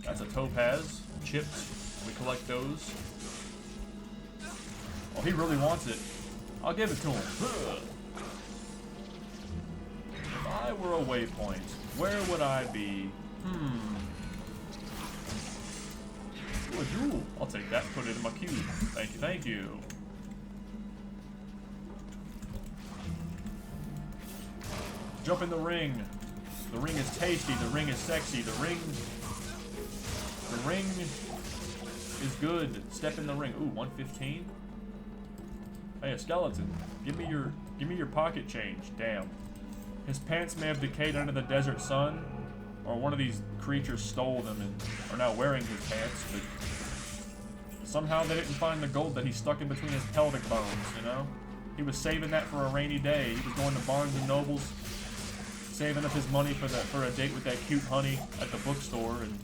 that's a topaz. Chips. We collect those. Oh, he really wants it. I'll give it to him. If I were a waypoint, where would I be? Ooh, a jewel. I'll take that, put it in my cube. Thank you, thank you. Jump in the ring. The ring is tasty, the ring is sexy, the ring is good. Step in the ring. Ooh, 115. Hey, a skeleton. Give me your pocket change. Damn. His pants may have decayed under the desert sun, or one of these creatures stole them and are now wearing his pants, but somehow they didn't find the gold that he stuck in between his pelvic bones, you know? He was saving that for a rainy day. He was going to Barnes & Noble's, saving up his money for a date with that cute honey at the bookstore, and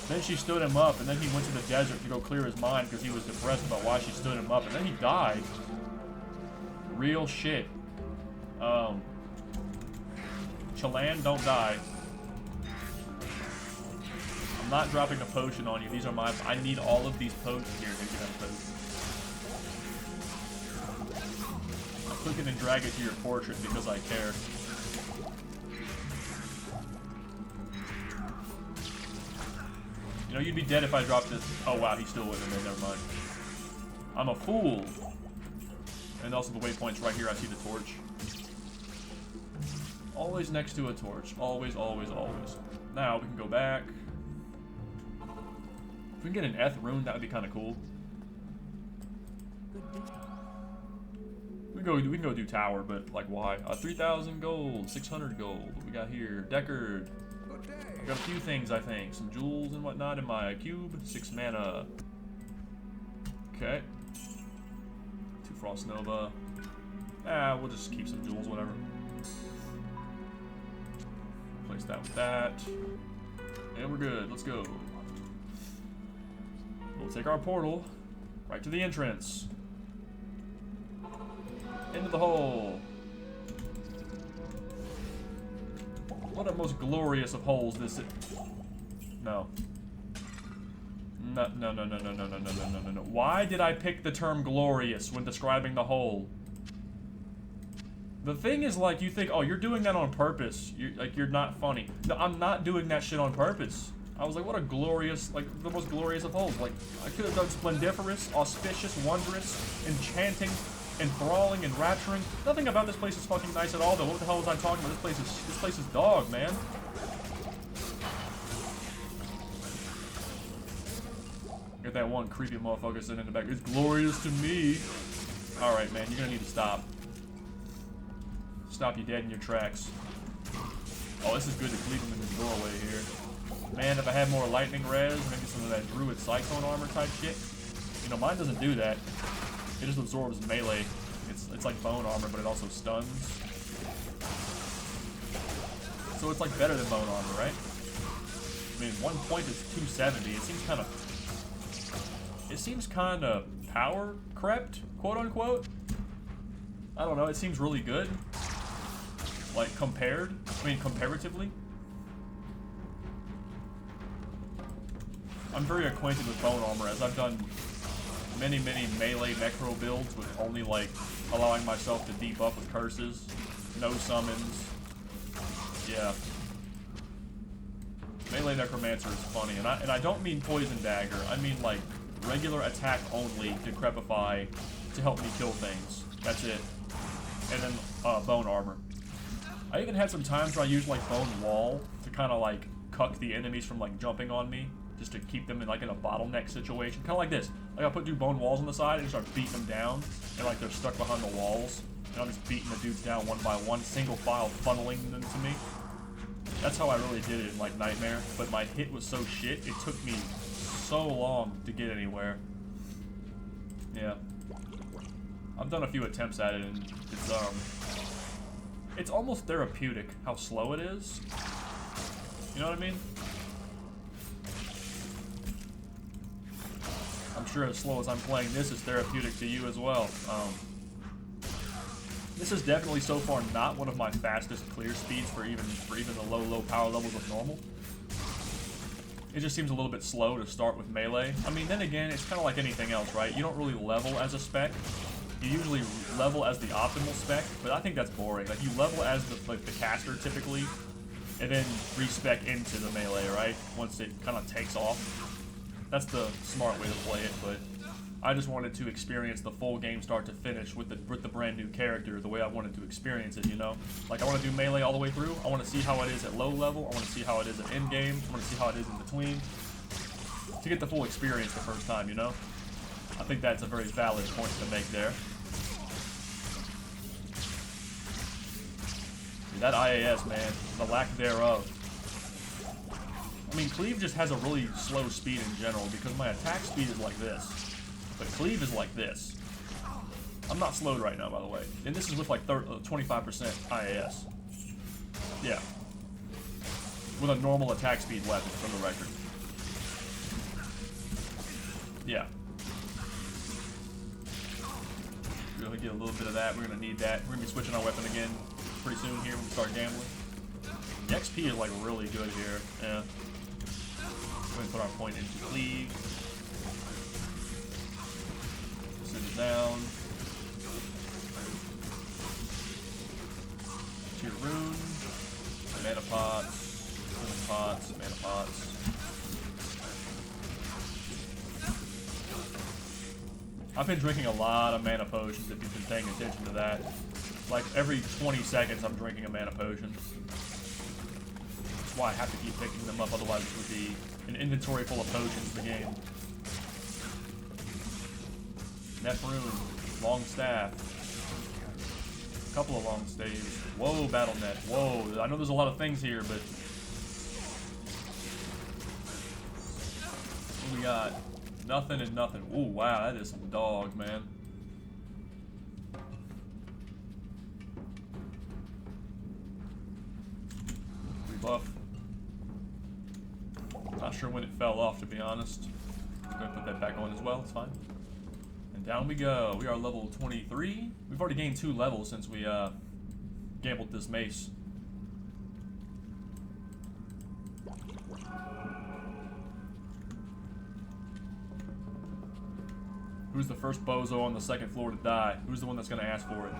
then she stood him up, and then he went to the desert to go clear his mind because he was depressed about why she stood him up, and then he died. Real shit. Chilan, don't die. I'm not dropping a potion on you. These are my... I need all of these potions. Here, you can have a potion. I'll click it and drag it to your portrait because I care. You know, you'd be dead if I dropped this. Oh, wow, he's still with him there. Never mind. I'm a fool. And also the waypoint's right here. I see the torch. Always next to a torch. Always, always, always. Now, we can go back. If we can get an Eth rune, that would be kind of cool. We can go do tower, but like why? 3,000 gold, 600 gold. What we got here? Deckard. I got a few things, I think. Some jewels and whatnot in my cube. 6 mana. Okay. 2 Frost Nova. We'll just keep some jewels, whatever. Replace that with that. And we're good. Let's go. We'll take our portal right to the entrance. Into the hole. What a most glorious of holes this is. No. No. Why did I pick the term glorious when describing the hole? The thing is, like, you think, oh, you're doing that on purpose. You're not funny. No, I'm not doing that shit on purpose. I was like, what a glorious, like, the most glorious of holes. Like, I could have done splendiferous, auspicious, wondrous, enchanting, enthralling, enrapturing. Nothing about this place is fucking nice at all, though. What the hell was I talking about? This place is dog, man. Get that one creepy motherfucker sitting in the back. It's glorious to me. Alright, man, you're gonna need to stop. Stop you dead in your tracks. Oh, this is good to leave him in the doorway here. Man, if I had more lightning res, maybe some of that druid cyclone armor type shit. You know, mine doesn't do that. It just absorbs melee. It's like bone armor, but it also stuns. So it's like better than bone armor, right? I mean, 1 point is 270. It seems kind of power crept, quote unquote. I don't know. It seems really good. Like comparatively. I'm very acquainted with bone armor, as I've done many melee necro builds with only, like, allowing myself to deep up with curses, no summons. Yeah. Melee necromancer is funny, and I don't mean poison dagger. I mean, like, regular attack only decrepify to help me kill things. That's it. And then bone armor. I even had some times where I used, like, bone wall to kind of, like, cuck the enemies from, like, jumping on me, just to keep them in, like, in a bottleneck situation. Kind of like this. Like, I'll put 2 bone walls on the side and start beating them down, and, like, they're stuck behind the walls. And I'm just beating the dudes down one by one, single file funneling them to me. That's how I really did it in, like, Nightmare. But my hit was so shit, it took me so long to get anywhere. Yeah. I've done a few attempts at it, and it's almost therapeutic how slow it is. You know what I mean? I'm sure as slow as I'm playing this is therapeutic to you as well. This is definitely so far not one of my fastest clear speeds for even the low power levels of normal. It just seems a little bit slow to start with melee. I mean, then again, it's kind of like anything else, right? You don't really level as a spec. You usually level as the optimal spec, but I think that's boring. Like, you level as the caster typically, and then respec into the melee, right? Once it kind of takes off. That's the smart way to play it, but I just wanted to experience the full game start to finish with the brand new character the way I wanted to experience it, you know? Like, I want to do melee all the way through. I want to see how it is at low level. I want to see how it is at end game. I want to see how it is in between. To get the full experience the first time, you know? I think that's a very valid point to make there. Dude, that IAS, man. The lack thereof. I mean, cleave just has a really slow speed in general because my attack speed is like this. But cleave is like this. I'm not slowed right now, by the way. And this is with like 25% IAS. Yeah. With a normal attack speed weapon, for the record. Yeah. We're gonna get a little bit of that. We're gonna need that. We're gonna be switching our weapon again pretty soon here when we start gambling. The XP is like really good here. Yeah. Go ahead and put our point into cleave. Sit it down. Tier rune. Mana pots. Mana pots. Mana pots. I've been drinking a lot of mana potions if you've been paying attention to that. Like every 20 seconds I'm drinking a mana potion. That's why I have to keep picking them up, otherwise it would be an inventory full of potions in the game. Net rune, long staff. A couple of long staves. Whoa, battle net. Whoa, I know there's a lot of things here, but what do we got? Nothing and nothing. Ooh, wow, that is some dog, man. Rebuff. Not sure when it fell off, to be honest. I'm gonna put that back on as well, it's fine. And down we go. We are level 23. We've already gained 2 levels since we gambled this mace. Who's the first bozo on the 2nd floor to die? Who's the one that's gonna ask for it?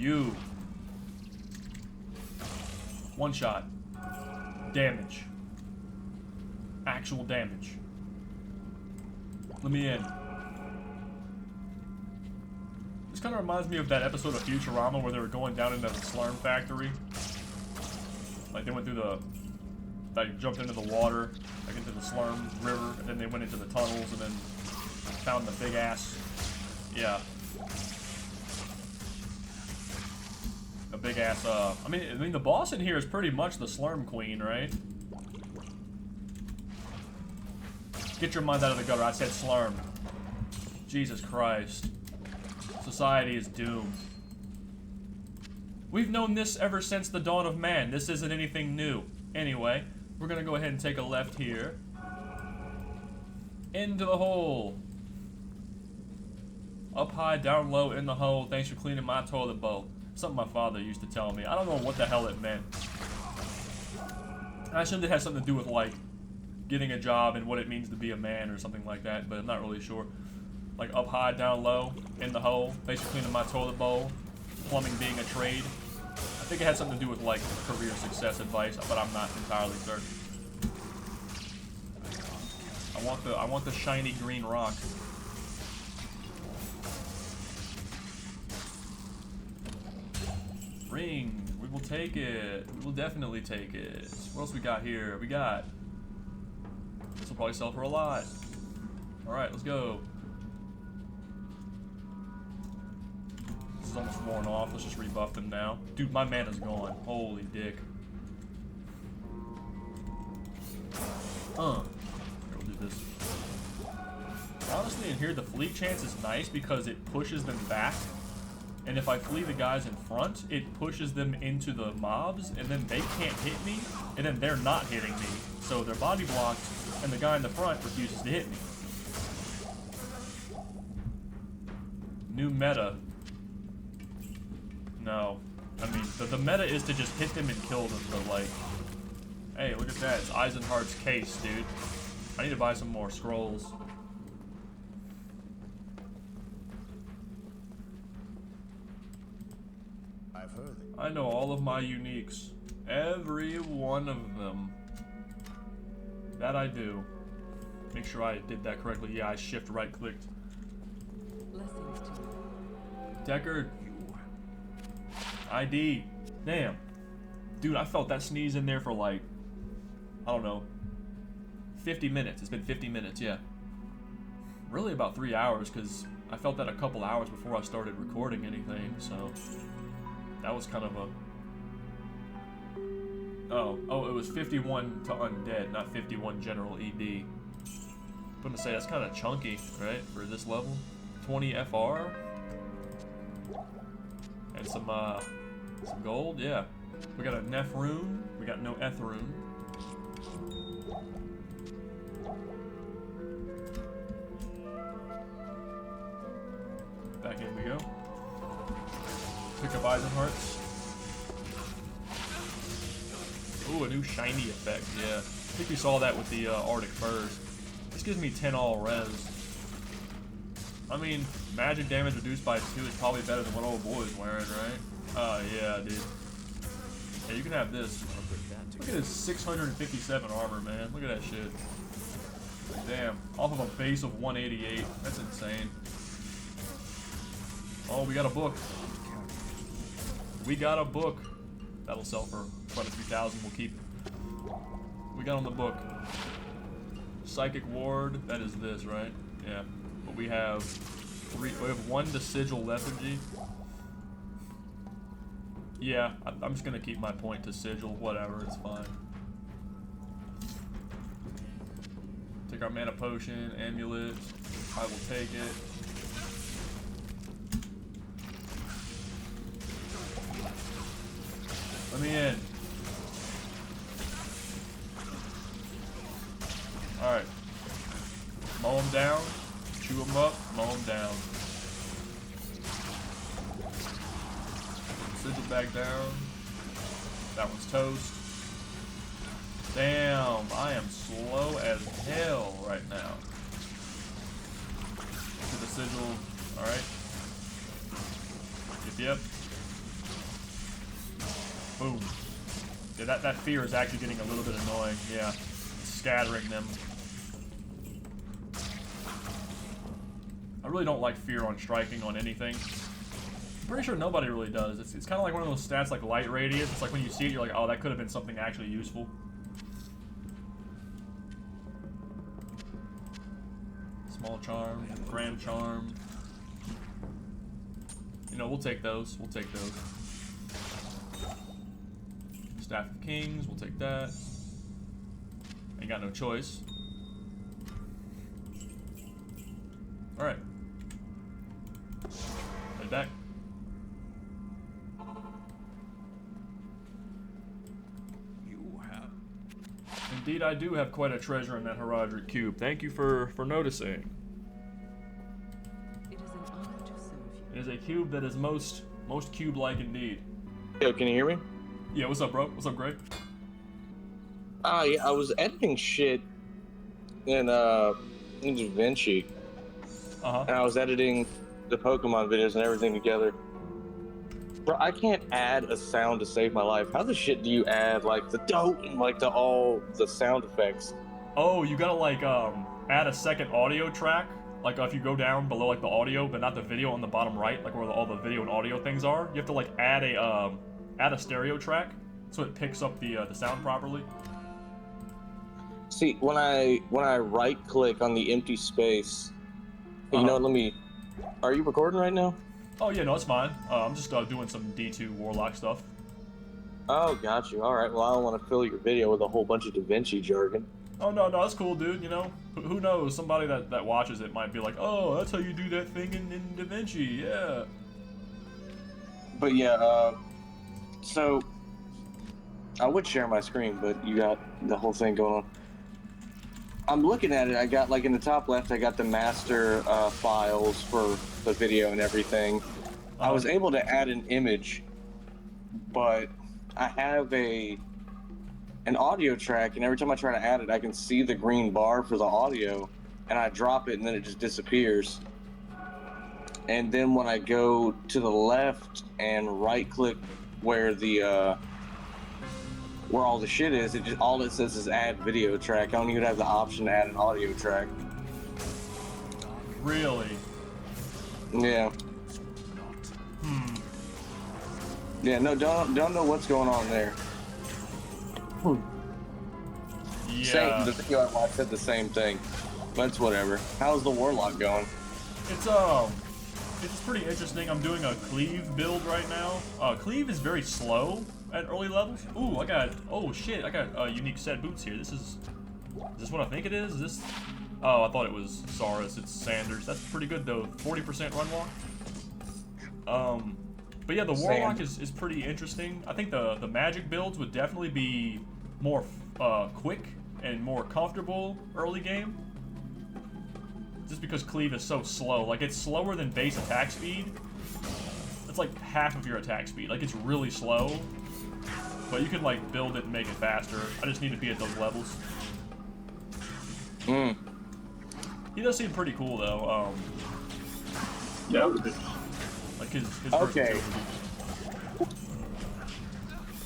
You. One shot. Damage. Actual damage. Let me in. This kind of reminds me of that episode of Futurama where they were going down into the slurm factory. Like they went through the... Like jumped into the water, like into the slurm river, and then they went into the tunnels and then found the big ass. Yeah. A big ass, I mean the boss in here is pretty much the slurm queen, right? Get your mind out of the gutter, I said slurm. Jesus Christ. Society is doomed. We've known this ever since the dawn of man. This isn't anything new. Anyway, we're gonna go ahead and take a left here. Into the hole. Up high, down low, in the hole. Thanks for cleaning my toilet bowl. Something my father used to tell me. I don't know what the hell it meant. I assumed it had something to do with, like, getting a job and what it means to be a man or something like that, but I'm not really sure. Like, up high, down low, in the hole. Thanks for cleaning my toilet bowl. Plumbing being a trade. I think it had something to do with, like, career success advice, but I'm not entirely certain. I want the shiny green rock. Ring. We will take it. We will definitely take it. What else we got here? We got... This will probably sell for a lot. Alright, let's go. This is almost worn off. Let's just rebuff them now. Dude, my mana's gone. Holy dick. Here, we'll do this. Honestly, in here, the flee chance is nice because it pushes them back. And if I flee the guys in front, it pushes them into the mobs, and then they can't hit me, and then they're not hitting me. So they're body blocked, and the guy in the front refuses to hit me. New meta. No. I mean, the meta is to just hit them and kill them, but like... Hey, look at that. It's Eisenhardt's case, dude. I need to buy some more scrolls. I've heard it. I know all of my uniques. Every one of them. That I do. Make sure I did that correctly. Yeah, I shift right clicked. Blessings to you. Deckard. ID. Damn. Dude, I felt that sneeze in there for like, I don't know, 50 minutes. It's been 50 minutes, yeah. Really about 3 hours, because I felt that a couple hours before I started recording anything, so that was kind of a... Oh, it was 51 to undead, not 51 general ED. I'm gonna say that's kind of chunky, right, for this level. 20 FR? And some gold, yeah. We got a Neph rune, we got no Eth rune. Back in we go. Pick up Eisenhardt's. Ooh, a new shiny effect, yeah. I think we saw that with the Arctic Furs. This gives me 10 all res. I mean, magic damage reduced by 2 is probably better than what old boy is wearing, right? Yeah, dude. Yeah, you can have this. Look at his 657 armor, man. Look at that shit. Damn. Off of a base of 188. That's insane. Oh, we got a book. We got a book. That'll sell for quite a few thousand. We'll keep it. We got on the book. Psychic Ward. That is this, right? Yeah. But we have 3. We have 1 to Sigil Lethargy. Yeah, I'm just gonna keep my point to Sigil. Whatever, it's fine. Take our mana potion, amulet. I will take it. Let me in. Alright. Mow them down. Chew them up. Mow them down. Sigil back down. That one's toast. Damn, I am slow as hell right now. To the sigil. Alright. Yep. Boom. Yeah, that fear is actually getting a little bit annoying. Yeah. It's scattering them. I really don't like fear on striking on anything. I'm pretty sure nobody really does. It's kind of like one of those stats like light radius. It's like when you see it, you're like, oh, that could have been something actually useful. Small charm, grand charm. You know, we'll take those. We'll take those. Staff of Kings, we'll take that. Ain't got no choice. Alright. Head back. Indeed, I do have quite a treasure in that Heraldric cube. Thank you for noticing. It is an honor to serve you. It is a cube that is most cube-like indeed. Yo, can you hear me? Yeah, what's up, bro? What's up, Greg? Yeah, I was editing shit in DaVinci, and I was editing the Pokemon videos and everything together. Bro, I can't add a sound to save my life. How the shit do you add like the dope and like all the sound effects? Oh, you gotta like add a second audio track. Like if you go down below like the audio, but not the video on the bottom right, like where all the video and audio things are. You have to like add a stereo track so it picks up the sound properly. See, when I right click on the empty space, you know, let me. Are you recording right now? Oh yeah, no, it's fine. I'm just doing some D2 Warlock stuff. Oh, got you. All right. Well, I don't want to fill your video with a whole bunch of DaVinci jargon. Oh no, that's cool, dude. You know, who knows? Somebody that watches it might be like, oh, that's how you do that thing in DaVinci, yeah. But yeah, so I would share my screen, but you got the whole thing going on. I'm looking at it. I got like in the top left, I got the master files for the video and everything. I was able to add an image, but I have an audio track, and every time I try to add it, I can see the green bar for the audio, and I drop it, and then it just disappears. And then when I go to the left and right-click where the where all the shit is, it just all it says is add video track. I don't even have the option to add an audio track. Really? Yeah. Yeah, no, don't know what's going on there. Yeah. The video I watched said the same thing, but it's whatever. How's the Warlock going? It's pretty interesting. I'm doing a Cleave build right now. Cleave is very slow at early levels. Ooh, oh shit, I got unique set boots here. Is this what I think it is? Is this? Oh, I thought it was Saurus. It's Sanders. That's pretty good though. 40% run walk. But yeah, the Warlock is pretty interesting. I think the magic builds would definitely be more quick and more comfortable early game. Just because Cleave is so slow. Like, it's slower than base attack speed. It's like half of your attack speed. Like, it's really slow. But you can, like, build it and make it faster. I just need to be at those levels. He does seem pretty cool, though. Yeah. Like, his Okay. versatility.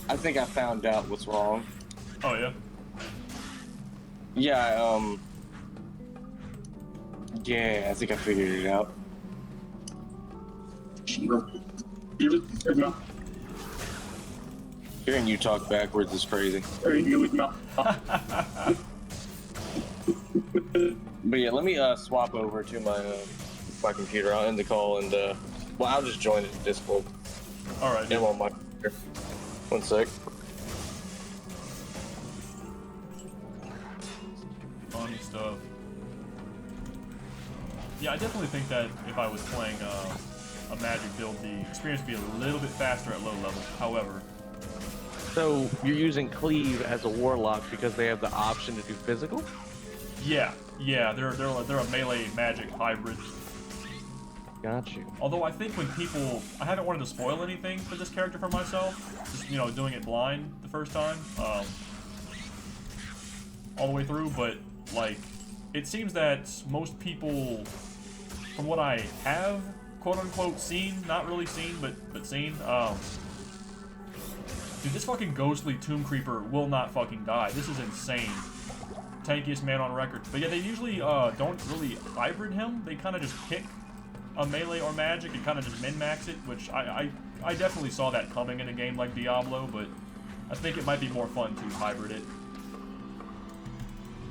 I think I found out what's wrong. Oh, yeah? Yeah, yeah, I think I figured it out. Hearing you talk backwards is crazy. But yeah, let me swap over to my computer. I'll end the call and well, I'll just join it in Discord. All right. And on my computer. One sec. Funny stuff. Yeah, I definitely think that if I was playing a magic build, the experience would be a little bit faster at low level. However, So you're using Cleave as a Warlock because they have the option to do physical? yeah, they're a melee magic hybrid. Got you. Although I think when people, I haven't wanted to spoil anything for this character for myself. Just, you know, doing it blind the first time, all the way through. But like, it seems that most people, from what I have quote unquote seen, not really seen, but seen, Dude, this fucking ghostly tomb creeper will not fucking die. This is insane. Tankiest man on record. But yeah, they usually don't really hybrid him. They kind of just pick a melee or magic and kind of just min-max it, which I definitely saw that coming in a game like Diablo, but I think it might be more fun to hybrid it.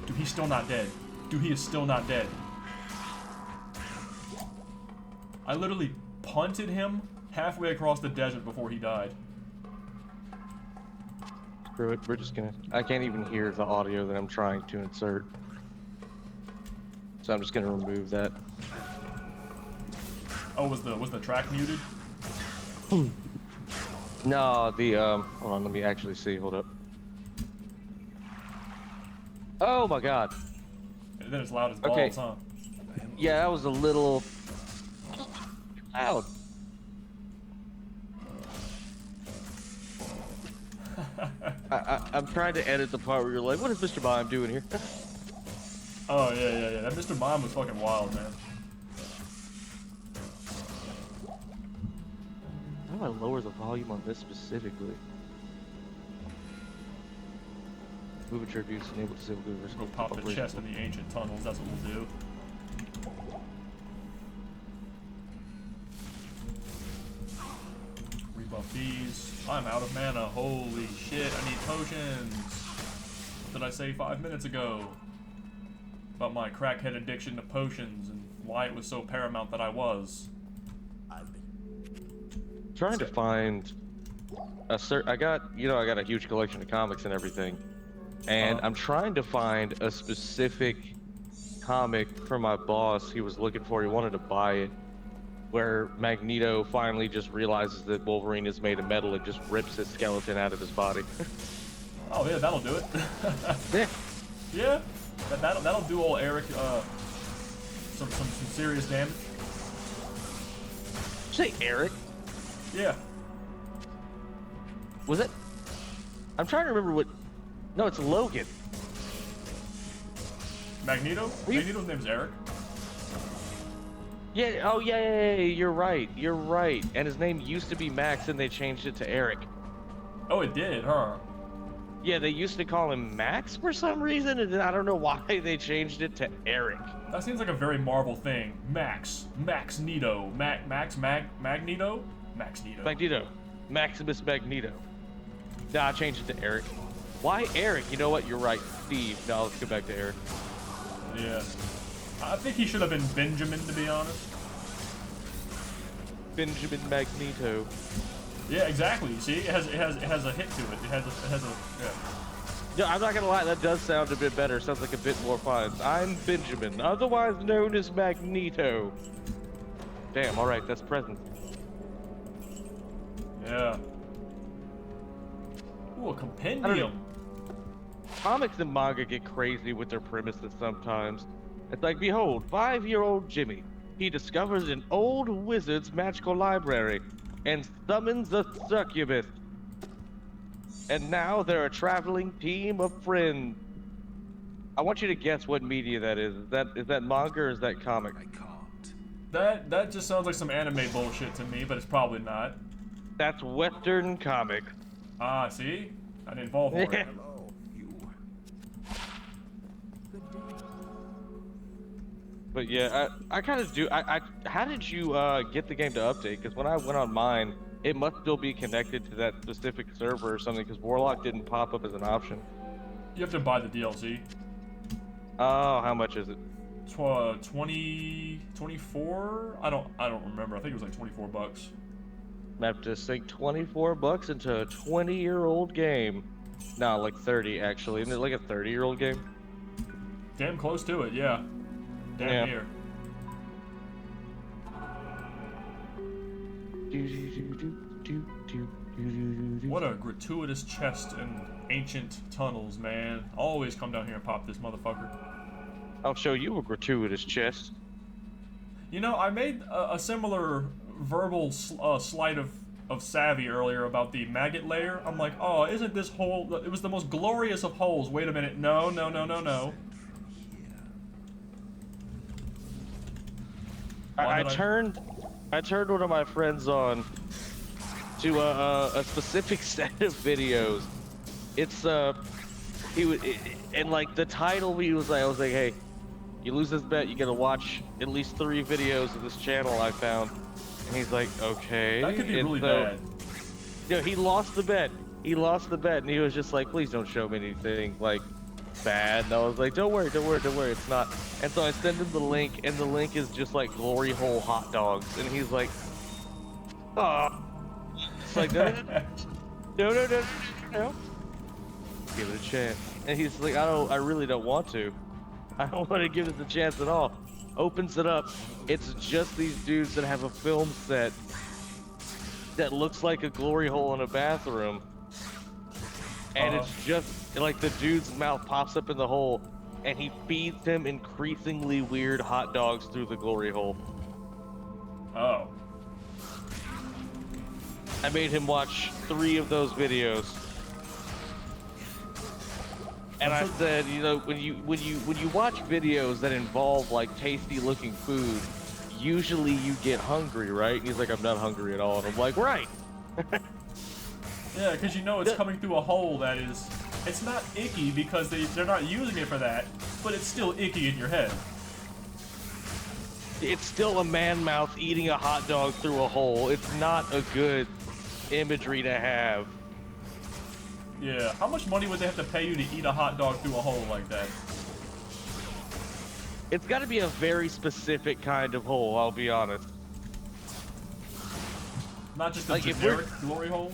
Dude, he's still not dead. Dude, he is still not dead. I literally punted him halfway across the desert before he died. Screw it, we're just gonna... I can't even hear the audio that I'm trying to insert. So I'm just gonna remove that. Oh, was the track muted? No, the, hold on, let me actually see, hold up. Oh my god. And then it's loud as balls, Okay. huh? Yeah, that was a little... loud. I'm trying to edit the part where you're like, what is Mr. Mime doing here? Oh, yeah. That Mr. Mime was fucking wild, man. How do I lower the volume on this specifically? Move attributes, enable disable movers. Go pop the chest in the ancient tunnels, that's what we'll do. Rebuff these. I'm out of mana. Holy shit, I need potions. What did I say 5 minutes ago? About my crackhead addiction to potions and why it was so paramount that I was. Trying to find a I got a huge collection of comics and everything. And I'm trying to find a specific comic for my boss he was looking for. He wanted to buy it. Where Magneto finally just realizes that Wolverine is made of metal and just rips his skeleton out of his body. Oh yeah, that'll do it. Yeah. Yeah, that'll do old Eric some serious damage. Say Eric? Yeah. Was it? I'm trying to remember what... No, it's Logan. Magneto? Magneto's name's Eric. Yeah, oh yeah, you're right. You're right. And his name used to be Max and they changed it to Eric. Oh, it did, huh? Yeah, they used to call him Max for some reason, and I don't know why they changed it to Eric. That seems like a very Marvel thing. Magneto. Magneto? Magneto. Maximus Magneto. Nah, I changed it to Eric. Why Eric? You know what? You're right. Steve. No, let's go back to Eric. Yeah. I think he should have been Benjamin, to be honest. Benjamin Magneto. Yeah, exactly. See, it has a hit to it. It has a yeah. Yeah, I'm not gonna lie, that does sound a bit better. Sounds like a bit more fun. I'm Benjamin, otherwise known as Magneto. Damn, alright, that's present. Yeah. Ooh, a compendium. Comics and manga get crazy with their premises sometimes. It's like, behold, 5-year-old Jimmy. He discovers an old wizard's magical library and summons a succubus. And now they're a traveling team of friends. I want you to guess what media that is. Is that manga or is that comic? I can't. That just sounds like some anime bullshit to me, but it's probably not. That's Western comics. Ah, see? I didn't fall for it. Hello, you. Good day. But yeah, I kind of do. How did you get the game to update? Because when I went on mine, it must still be connected to that specific server or something. Because Warlock didn't pop up as an option. You have to buy the DLC. Oh, how much is it? 20, 24? I don't remember. I think it was like 24 bucks. I have to sink $24 into a 20-year-old game. No, like 30 actually. Isn't it like a 30-year-old game? Damn close to it, yeah. Damn Yeah. near. What a gratuitous chest in ancient tunnels, man. Always come down here and pop this motherfucker. I'll show you a gratuitous chest. You know, I made a similar verbal sleight of savvy earlier about the maggot layer. I'm like, oh, isn't this hole... It was the most glorious of holes. Wait a minute. No. I turned one of my friends on to a specific set of videos. It's he was and like the title he was like, I was like, hey, you lose this bet, you gotta watch at least 3 videos of this channel I found. And he's like, okay. That could be and really so, bad. You know, he lost the bet. He lost the bet, and he was just like, please don't show me anything like bad. And I was like, don't worry, it's not. And so I send him the link, and the link is just like glory hole hot dogs, and he's like, oh. It's like, no. Give it a chance. And he's like, I really don't want to. I don't want to give it a chance at all. Opens it up. It's just these dudes that have a film set that looks like a glory hole in a bathroom. And it's just like the dude's mouth pops up in the hole and he feeds him increasingly weird hot dogs through the glory hole. Oh. I made him watch 3 of those videos. And I said, you know, when you watch videos that involve like tasty looking food, usually you get hungry, right? And he's like, I'm not hungry at all. And I'm like, right. Yeah, because you know it's coming through a hole that is, it's not icky because they're not using it for that, but it's still icky in your head. It's still a man mouth eating a hot dog through a hole. It's not a good imagery to have. Yeah, how much money would they have to pay you to eat a hot dog through a hole like that? It's got to be a very specific kind of hole, I'll be honest. Not just a like generic glory hole?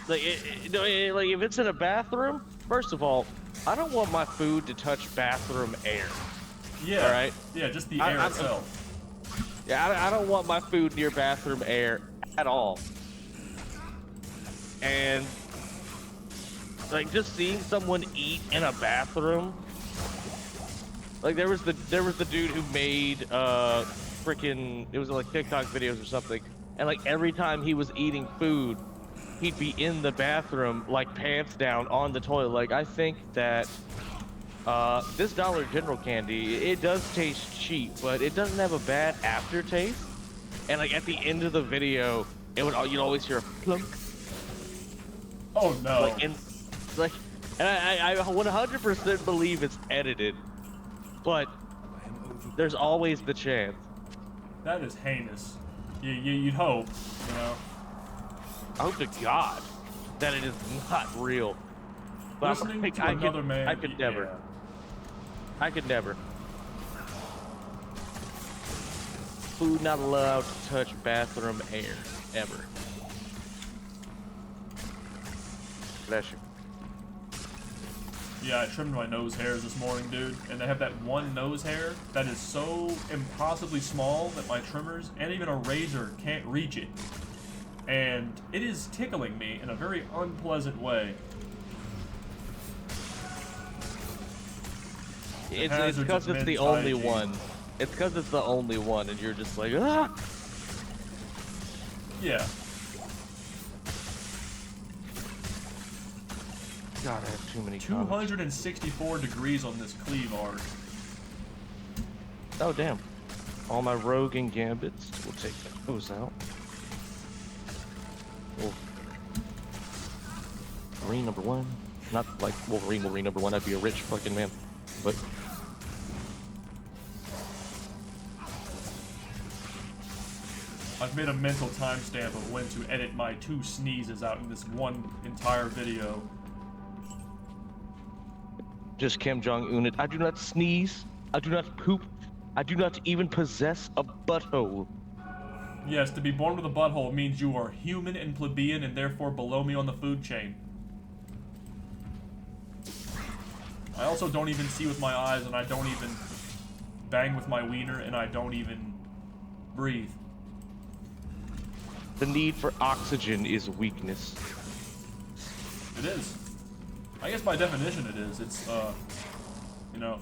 Like, like if it's in a bathroom, first of all, I don't want my food to touch bathroom air. Yeah. All right? Yeah, just the air itself. Yeah, I don't want my food near bathroom air at all. And like just seeing someone eat in a bathroom. Like there was the dude who made freaking, it was like TikTok videos or something, and like every time he was eating food, he'd be in the bathroom like pants down on the toilet. Like I think that this Dollar General candy, it does taste cheap, but it doesn't have a bad aftertaste. And like at the end of the video, you'd always hear a plunk. Oh no. And I 100% believe it's edited, but there's always the chance. That is heinous. You'd hope, you know. I hope to God that it is not real. But Listening to another man. I could never. Yeah. I could never. Food not allowed to touch bathroom air, ever. Bless you. Yeah, I trimmed my nose hairs this morning, dude, and they have that one nose hair that is so impossibly small that my trimmers and even a razor can't reach it. And it is tickling me in a very unpleasant way. It's because it's the only one. It's because it's the only one, and you're just like, ah! Yeah. God, I have too many comments. 264 degrees on this cleave art. Oh, damn. All my rogue and gambits. We'll take those out. Wolverine number 1. Not like Wolverine number 1. I'd be a rich fucking man. But I've made a mental timestamp of when to edit my 2 sneezes out in this one entire video. just Kim Jong-un. I do not sneeze. I do not poop. I do not even possess a butthole. Yes, to be born with a butthole means you are human and plebeian and therefore below me on the food chain. I also don't even see with my eyes, and I don't even bang with my wiener, and I don't even breathe. The need for oxygen is weakness. It is. I guess by definition it is. It's, you know,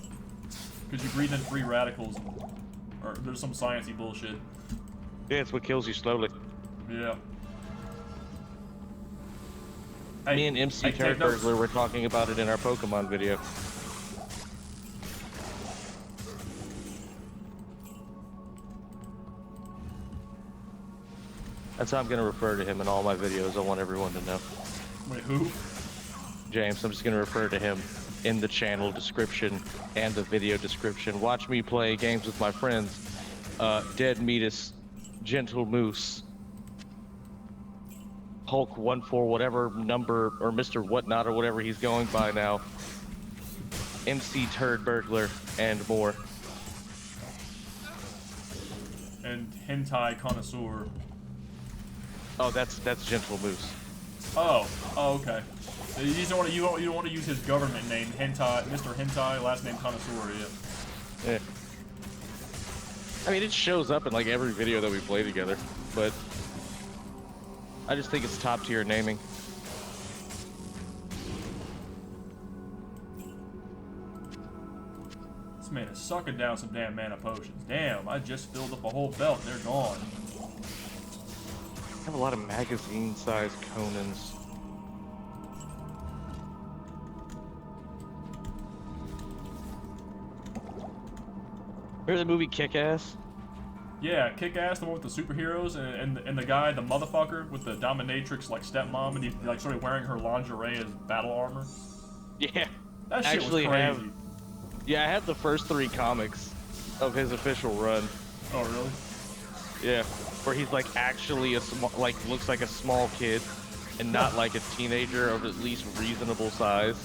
because you breathe in free radicals, or there's some sciencey bullshit. Yeah, it's what kills you slowly. Yeah. Me and MC Turret Burglar were talking about it in our Pokemon video. That's how I'm gonna refer to him in all my videos. I want everyone to know. Wait, who? James, I'm just gonna refer to him in the channel description and the video description. Watch me play games with my friends. Dead Meatus, Gentle Moose, Hulk 14 whatever number, or Mr. Whatnot or whatever he's going by now. MC Turd Burglar and more. And hentai connoisseur. Oh, that's Gentle Moose. Oh, okay. You don't want to use his government name, hentai, Mr. Hentai, last name connoisseur. Yeah. Yeah. I mean, it shows up in like every video that we play together, but I just think it's top tier naming. This man is sucking down some damn mana potions. Damn, I just filled up a whole belt and they're gone. I have a lot of magazine-sized Conans. Remember the movie Kick-Ass? Yeah, Kick-Ass, the one with the superheroes, and the guy, the motherfucker with the dominatrix like stepmom, and he like started wearing her lingerie as battle armor. Yeah. That shit Actually was crazy. Yeah, I have the first 3 comics of his official run. Oh really? Yeah, where he's like actually a small, like looks like a small kid, and not like a teenager of at least reasonable size.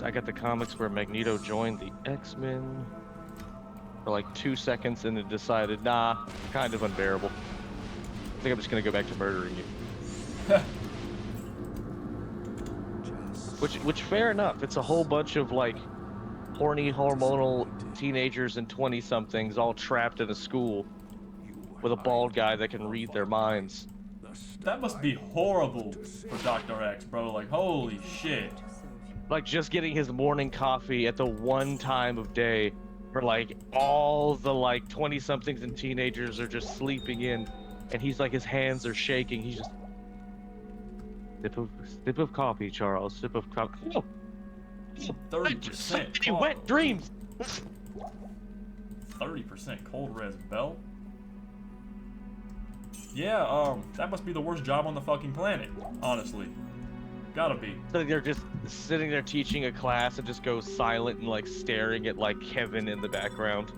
I got the comics where Magneto joined the X-Men for like 2 seconds and then decided, nah, kind of unbearable. I think I'm just gonna go back to murdering you. Which fair enough. It's a whole bunch of like horny hormonal teenagers and 20-somethings all trapped in a school with a bald guy that can read their minds. That must be horrible for Dr. X, bro. Like, holy shit. Like just getting his morning coffee at the one time of day where like all the like 20-somethings and teenagers are just sleeping in, and he's like, his hands are shaking. He's just sip of coffee, Charles. Sip of coffee. Oh. 30% Many wet dreams. 30% cold res belt. Yeah, that must be the worst job on the fucking planet, honestly. Gotta be. So they're just sitting there teaching a class and just go silent and like staring at like Kevin in the background.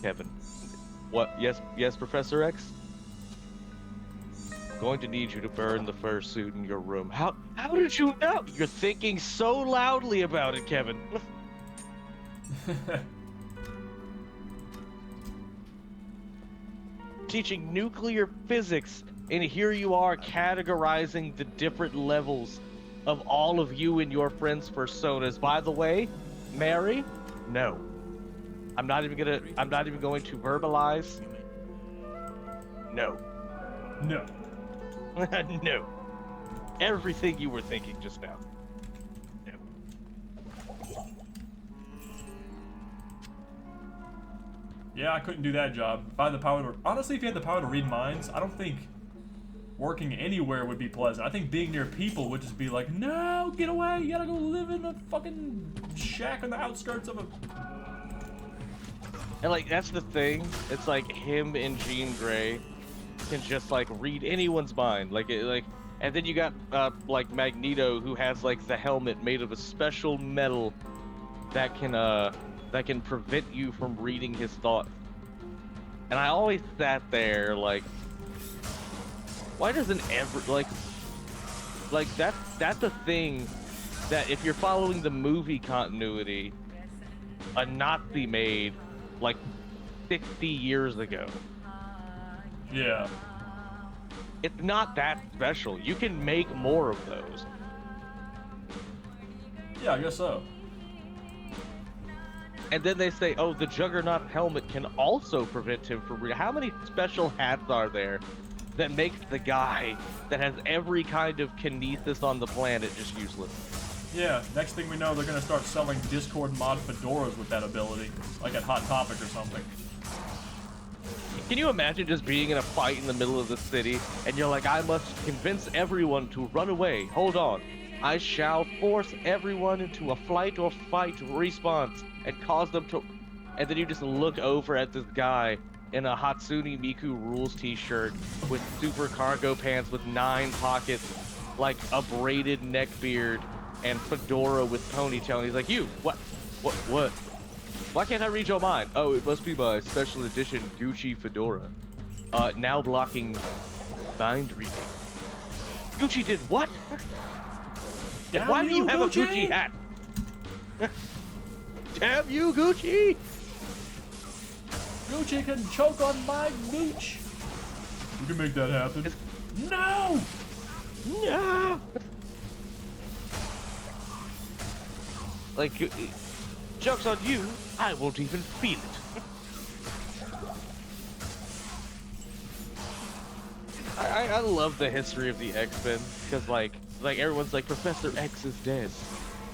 Kevin. What? Yes, Professor X? Going to need you to burn the fursuit in your room. How did you know? You're thinking so loudly about it, Kevin. Teaching nuclear physics, and here you are categorizing the different levels of all of you and your friends' personas. By the way, Mary, no. I'm not even going to verbalize. No. No. No. Everything you were thinking just now. No. Yeah, I couldn't do that job. If I had the power to... Honestly, if you had the power to read minds, I don't think working anywhere would be pleasant. I think being near people would just be like, no, get away, you gotta go live in a fucking shack on the outskirts of a... And like, that's the thing. It's like him and Jean Grey can just like read anyone's mind. And then you got like Magneto, who has like the helmet made of a special metal that can prevent you from reading his thoughts. And I always sat there like, why doesn't that's a thing that if you're following the movie continuity, a Nazi made like 60 years ago. Yeah. It's not that special. You can make more of those. Yeah, I guess so. And then they say, oh, the Juggernaut helmet can also prevent him from reading. How many special hats are there that makes the guy that has every kind of kinesis on the planet just useless? Yeah, next thing we know, they're gonna start selling Discord mod fedoras with that ability, like at Hot Topic or something. Can you imagine just being in a fight in the middle of the city, and you're like, I must convince everyone to run away. Hold on. I shall force everyone into a flight or fight response and cause them to. And then you just look over at this guy in a Hatsune Miku Rules t-shirt with super cargo pants with 9 pockets, like a braided neck beard, and fedora with ponytail. And he's like, "You, what? Why can't I read your mind? Oh, it must be my special edition Gucci fedora. Now blocking mind reading. Gucci did what? Damn Why do you have a Gucci? Gucci hat? Damn you, Gucci! Gucci can choke on my gooch. We can make that happen. No! No! Like, joke's on you, I won't even feel it. I love the history of the X-Men, because like everyone's like, Professor X is dead.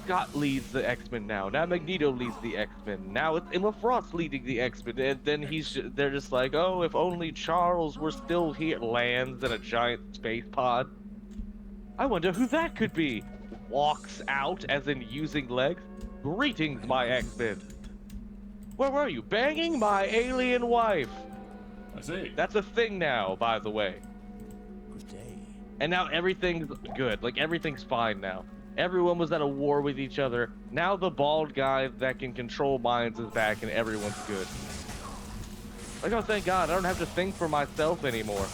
Scott leads the X-Men now. Now Magneto leads the X-Men. Now it's Emma Frost leading the X-Men. And then they're just like, oh, if only Charles were still here. Lands in a giant space pod. I wonder who that could be. Walks out, as in using legs. Greetings, my X-Men. Where were you? Banging my alien wife. I see. That's a thing now, by the way. Good day. And now everything's good. Like, everything's fine now. Everyone was at a war with each other. Now the bald guy that can control minds is back and everyone's good. Like, oh, thank God, I don't have to think for myself anymore.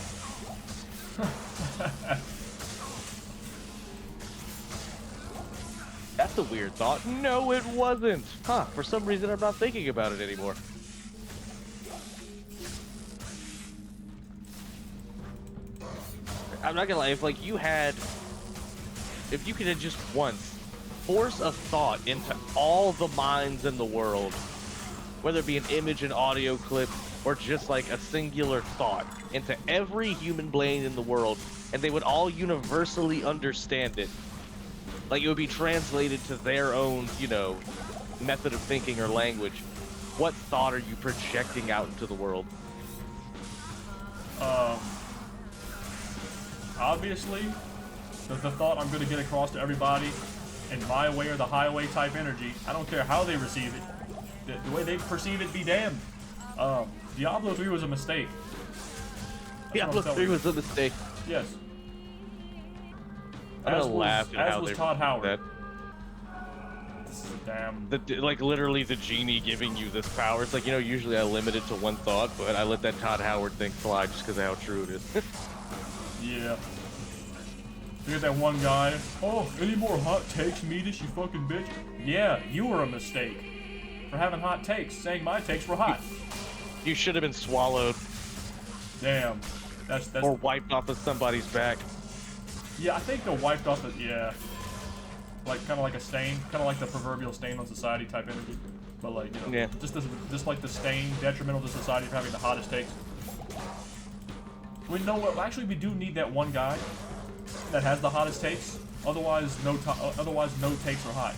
That's a weird thought. No, it wasn't. Huh, for some reason I'm not thinking about it anymore. I'm not gonna lie, if you could have just once force a thought into all the minds in the world, whether it be an image, an audio clip, or just like a singular thought into every human brain in the world, and they would all universally understand it. Like, it would be translated to their own, method of thinking or language. What thought are you projecting out into the world? Obviously, the thought I'm going to get across to everybody in my way or the highway type energy. I don't care how they receive it. The way they perceive it be damned. Diablo 3 was a mistake. That's Diablo 3 was a mistake. Yes. I'm gonna laugh at how was they Todd Howard. that. This is damn. Like, literally the genie giving you this power. It's like, usually I limit it to one thought, but I let that Todd Howard thing fly just because of how true it is. Yeah. You get that one guy. Oh, any more hot takes, Meatus, you fucking bitch? Yeah, you were a mistake for having hot takes, saying my takes were hot. You should have been swallowed. Damn. That's Or wiped off of somebody's back. Yeah, I think the wiped off the like kind of like a stain, kind of like the proverbial stain on society type energy. But like, Yeah. just like the stain detrimental to society for having the hottest takes. We know what? Actually, we do need that one guy that has the hottest takes. Otherwise, no takes are hot.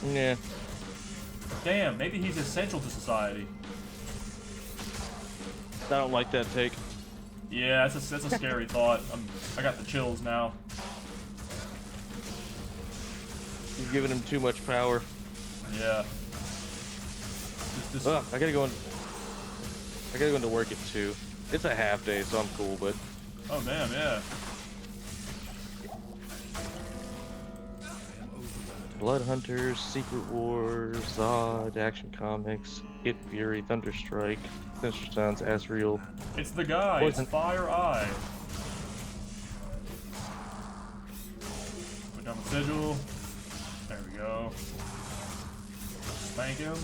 Yeah. Damn, maybe he's essential to society. I don't like that take. Yeah, that's a scary thought. I got the chills now. You're giving him too much power. Yeah. Ugh, I gotta go into work at 2. It's a half day, so I'm cool, but... Oh, damn, yeah. Blood Hunters, Secret Wars, Zod, Action Comics, Hit Fury, Thunderstrike, Sinister Sons, Asriel. It's the guy. Poison. It's Fire Eye. Put down the sigil. There we go. Spank him.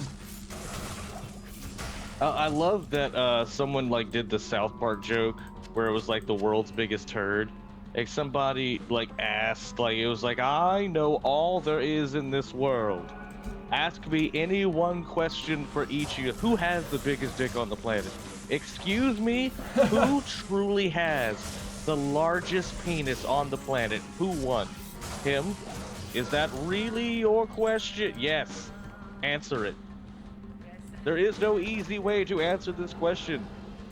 I love that someone did the South Park joke where it was like the world's biggest turd. Like somebody asked, it was like, I know all there is in this world. Ask me any one question for each of you. Who has the biggest dick on the planet? Excuse me? Who truly has the largest penis on the planet? Who won? Him? Is that really your question? Yes. Answer it. There is no easy way to answer this question.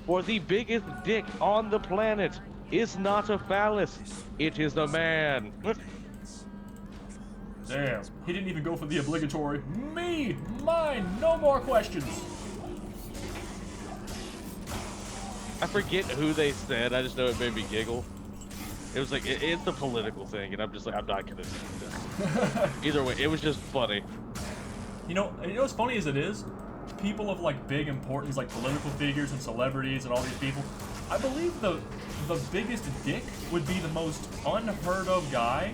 For the biggest dick on the planet is not a phallus. It is a man. Damn, he didn't even go for the obligatory. Me, mine, no more questions. I forget who they said. I just know it made me giggle. It was like it's a political thing, and I'm just like, I'm not gonna do this. Either way, it was just funny. You know what's funny as it is? People of like big importance, like political figures and celebrities and all these people, I believe the biggest dick would be the most unheard of guy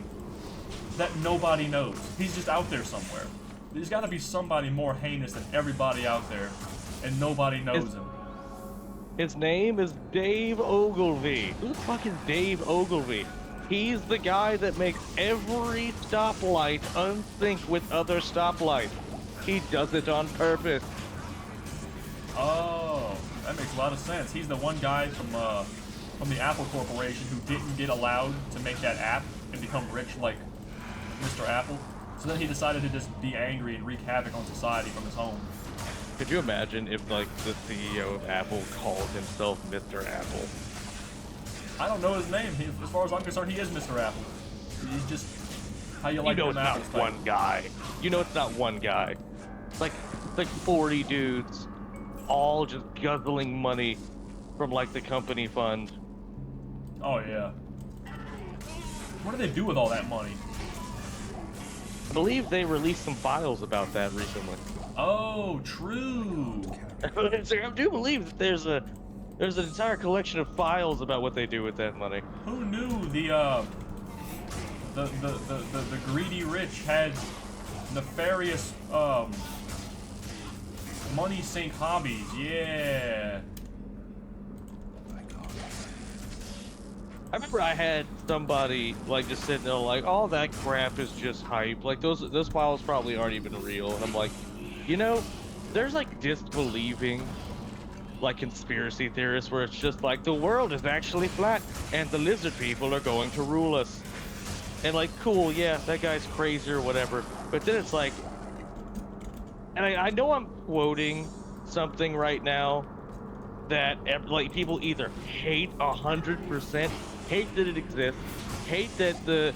that nobody knows. He's just out there somewhere. There's got to be somebody more heinous than everybody out there, and nobody knows him. His name is Dave Ogilvy. Who the fuck is Dave Ogilvy? He's the guy that makes every stoplight unsync with other stoplights. He does it on purpose. Oh, that makes a lot of sense. He's the one guy from the Apple Corporation who didn't get allowed to make that app and become rich like Mr. Apple. So then he decided to just be angry and wreak havoc on society from his home. Could you imagine if, like, the CEO of Apple called himself Mr. Apple? I don't know his name. As far as I'm concerned, he is Mr. Apple. He's just how you like You know them it's not apples type. one guy. You know it's not one guy. It's like 40 dudes, all just guzzling money from, like, the company fund. Oh, yeah. What do they do with all that money? I believe they released some files about that recently. Oh, true. I do believe that there's an entire collection of files about what they do with that money. Who knew the greedy rich had nefarious money sink hobbies? Yeah. I remember I had somebody like just sitting there like, all that crap is just hype. Like those files probably aren't even real. And I'm like, you know, there's like disbelieving like conspiracy theorists where it's just like the world is actually flat and the lizard people are going to rule us. And like, cool, yeah, that guy's crazy or whatever. But then it's like, and I know I'm quoting something right now that like people either hate 100%, hate that it exists, hate that the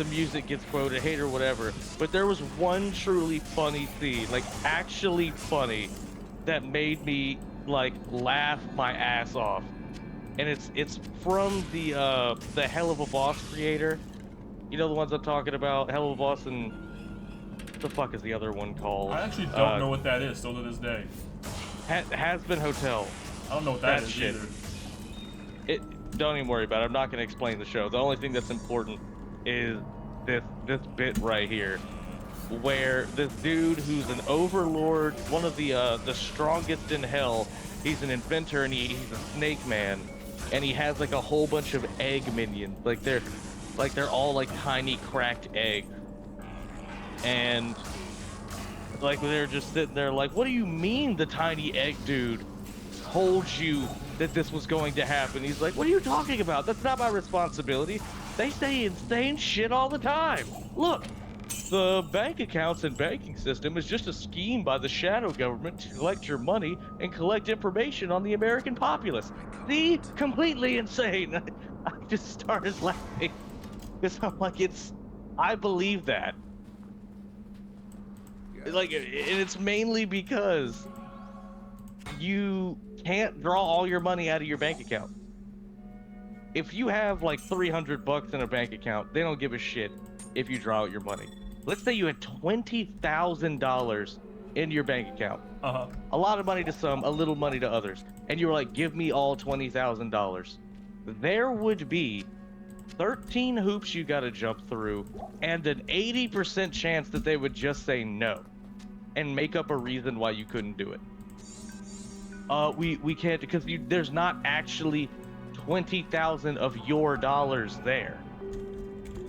music gets quoted, hate or whatever. But there was one truly funny scene, like actually funny, that made me like laugh my ass off. And it's from the Hell of a Boss creator. You know the ones I'm talking about, Hell of a Boss and what the fuck is the other one called? I actually don't know what that is still to this day. Has Been Hotel. I don't know what that is shit. either. Don't even worry about it. I'm not going to explain the show. The only thing that's important is this bit right here, where this dude who's an overlord, one of the strongest in hell, he's an inventor and he's a snake man, and he has like a whole bunch of egg minions. Like they're all like tiny cracked eggs, and like they're just sitting there like, what do you mean the tiny egg dude told you that this was going to happen? He's like, what are you talking about? That's not my responsibility. They say insane shit all the time. Look, the bank accounts and banking system is just a scheme by the shadow government to collect your money and collect information on the American populace. See? Completely insane. I just started laughing because I'm like, I believe that. Like, and it's mainly because you can't draw all your money out of your bank account. If you have like $300 in a bank account, they don't give a shit if you draw out your money. Let's say you had $20,000 in your bank account. Uh-huh. A lot of money to some, a little money to others. And you were like, give me all $20,000. There would be 13 hoops you gotta jump through and an 80% chance that they would just say no and make up a reason why you couldn't do it. We can't, because there's not actually 20,000 of your dollars there.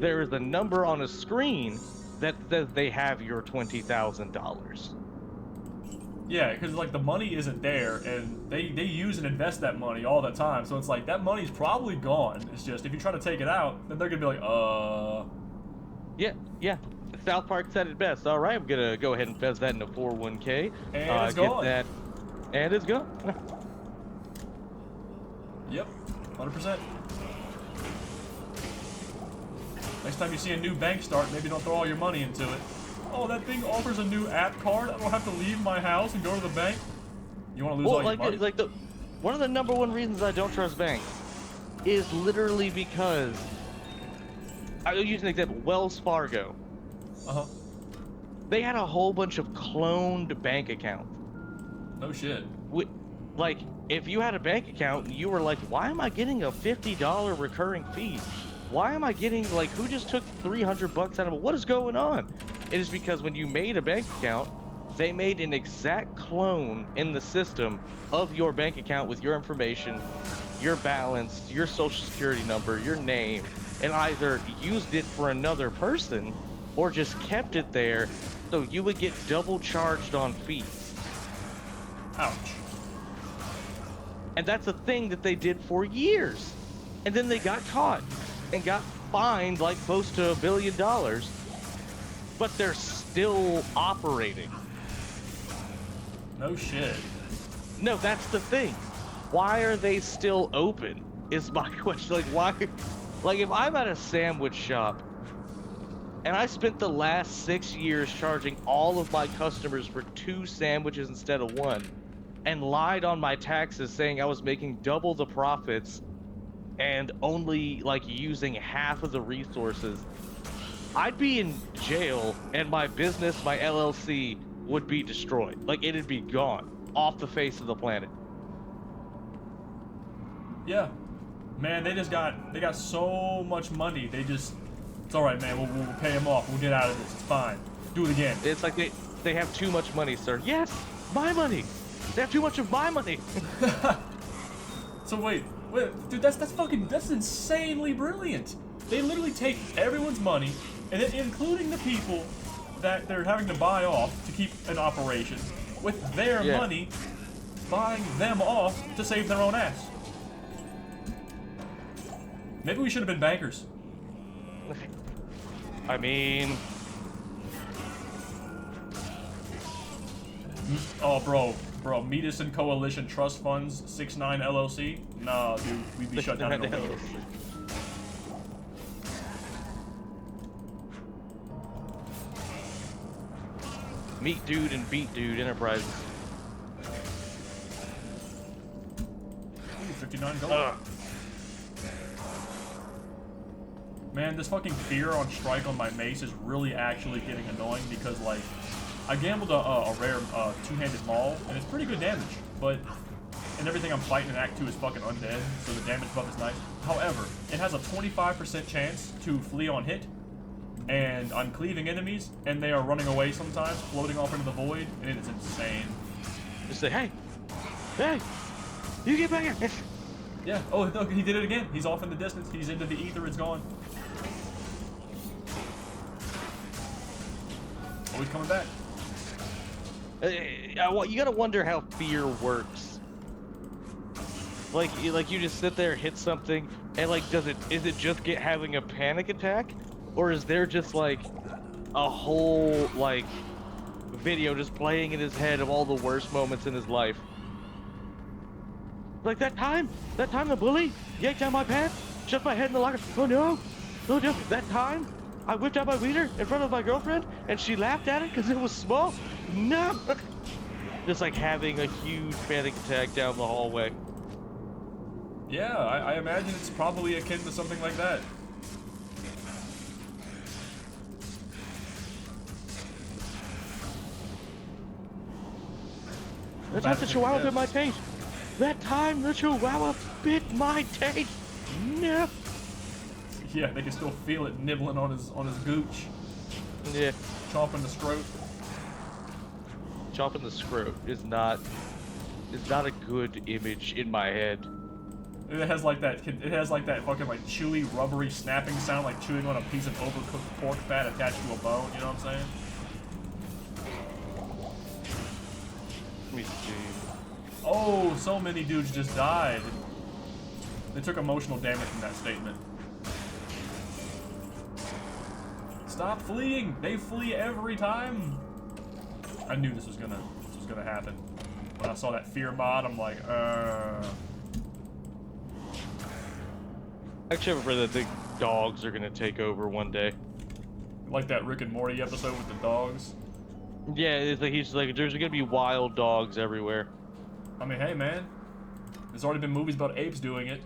There is a number on a screen that says they have your $20,000. Yeah, because like the money isn't there, and they use and invest that money all the time. So it's like that money's probably gone. It's just if you try to take it out, then they're gonna be like, Yeah. South Park said it best. All right, I'm gonna go ahead and fez that into 401k. And it's gone. Get that, and it's gone. Yep, 100%. Next time you see a new bank start, maybe don't throw all your money into it. Oh, that thing offers a new app card. I don't have to leave my house and go to the bank. You want to lose all your money? One of the number one reasons I don't trust banks is literally because I'll use an example. Wells Fargo. Uh-huh. They had a whole bunch of cloned bank accounts. No shit. Like, if you had a bank account, you were like, why am I getting a $50 recurring fee? Why am I getting, like, who just took $300 out of it? What is going on? It is because when you made a bank account, they made an exact clone in the system of your bank account with your information, your balance, your social security number, your name, and either used it for another person or just kept it there so you would get double charged on fees. Ouch. And that's a thing that they did for years. And then they got caught and got fined like close to $1 billion, but they're still operating. No shit. No, that's the thing. Why are they still open is my question. Like, why? Like, if I'm at a sandwich shop and I spent the last 6 years charging all of my customers for 2 sandwiches instead of 1 and lied on my taxes saying I was making double the profits and only like using half of the resources, I'd be in jail and my business, my LLC, would be destroyed. Like, it'd be gone off the face of the planet. Yeah. Man, they got so much money. It's all right, man. We'll pay them off. We'll get out of this. It's fine. Do it again. It's like they have too much money, sir. Yes, my money. They have too much of my money. So wait, dude, that's insanely brilliant. They literally take everyone's money, and then including the people that they're having to buy off to keep an operation, with their money, buying them off to save their own ass. Maybe we should have been bankers. I mean... Oh, bro, Meet Us and Coalition Trust Funds, 6ix9ine LLC? Nah, dude, we'd be shut down in a week. Meet Dude and Beat Dude Enterprises. Ooh, $59. Man, this fucking fear on strike on my mace is really actually getting annoying because, like, I gambled a rare two-handed maul, and it's pretty good damage, but and everything I'm fighting in Act 2 is fucking undead, so the damage buff is nice. However, it has a 25% chance to flee on hit, and I'm cleaving enemies, and they are running away sometimes, floating off into the void, and it is insane. Just say, hey, you get back here. Yeah, oh, no, he did it again. He's off in the distance. He's into the ether. It's gone. Oh, he's coming back. You gotta wonder how fear works. Like you just sit there, hit something, and like, is it just having a panic attack, or is there just like a whole like video just playing in his head of all the worst moments in his life? Like that time the bully yanked out my pants, shoved my head in the locker. Oh no, that time I whipped out my wiener in front of my girlfriend and she laughed at it because it was small. No, just like having a huge panic attack down the hallway. Yeah, I imagine it's probably akin to something like that. That time the chihuahua bit my taint. That time the chihuahua bit my taint. No. Yeah, they can still feel it nibbling on his gooch. Yeah. Chomping the scrot. Chomping the scrot is not a good image in my head. It has like that fucking like chewy, rubbery snapping sound, like chewing on a piece of overcooked pork fat attached to a bone. You know what I'm saying? Let me see. Oh, so many dudes just died. They took emotional damage from that statement. Stop fleeing! They flee every time. I knew this was gonna happen. When I saw that fear mod, I'm like, Actually, for the dogs are gonna take over one day. Like that Rick and Morty episode with the dogs. Yeah, it's like he's like, there's gonna be wild dogs everywhere. I mean, hey man, there's already been movies about apes doing it,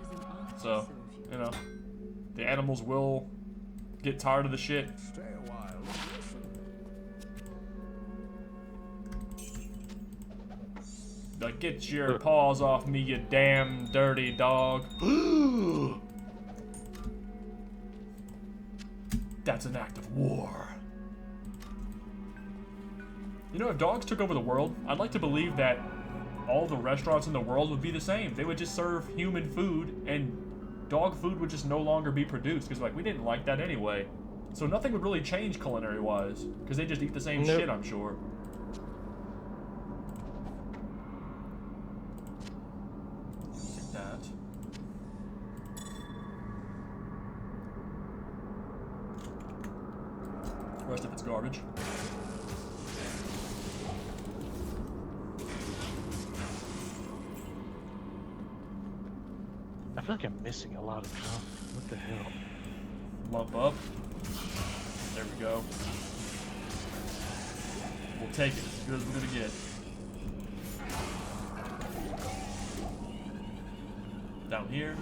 so you know, the animals will get tired of the shit. Stay a while. Like, get your paws off me, you damn dirty dog. That's an act of war. You know, if dogs took over the world, I'd like to believe that all the restaurants in the world would be the same. They would just serve human food, and dog food would just no longer be produced, because, like, we didn't like that anyway. So nothing would really change culinary-wise, because they just eat the same Nope. shit, I'm sure. Take that. The rest of it's garbage. I feel like I'm missing a lot of stuff. What the hell? Lump up. There we go. We'll take it. As good as we're gonna get. Down here.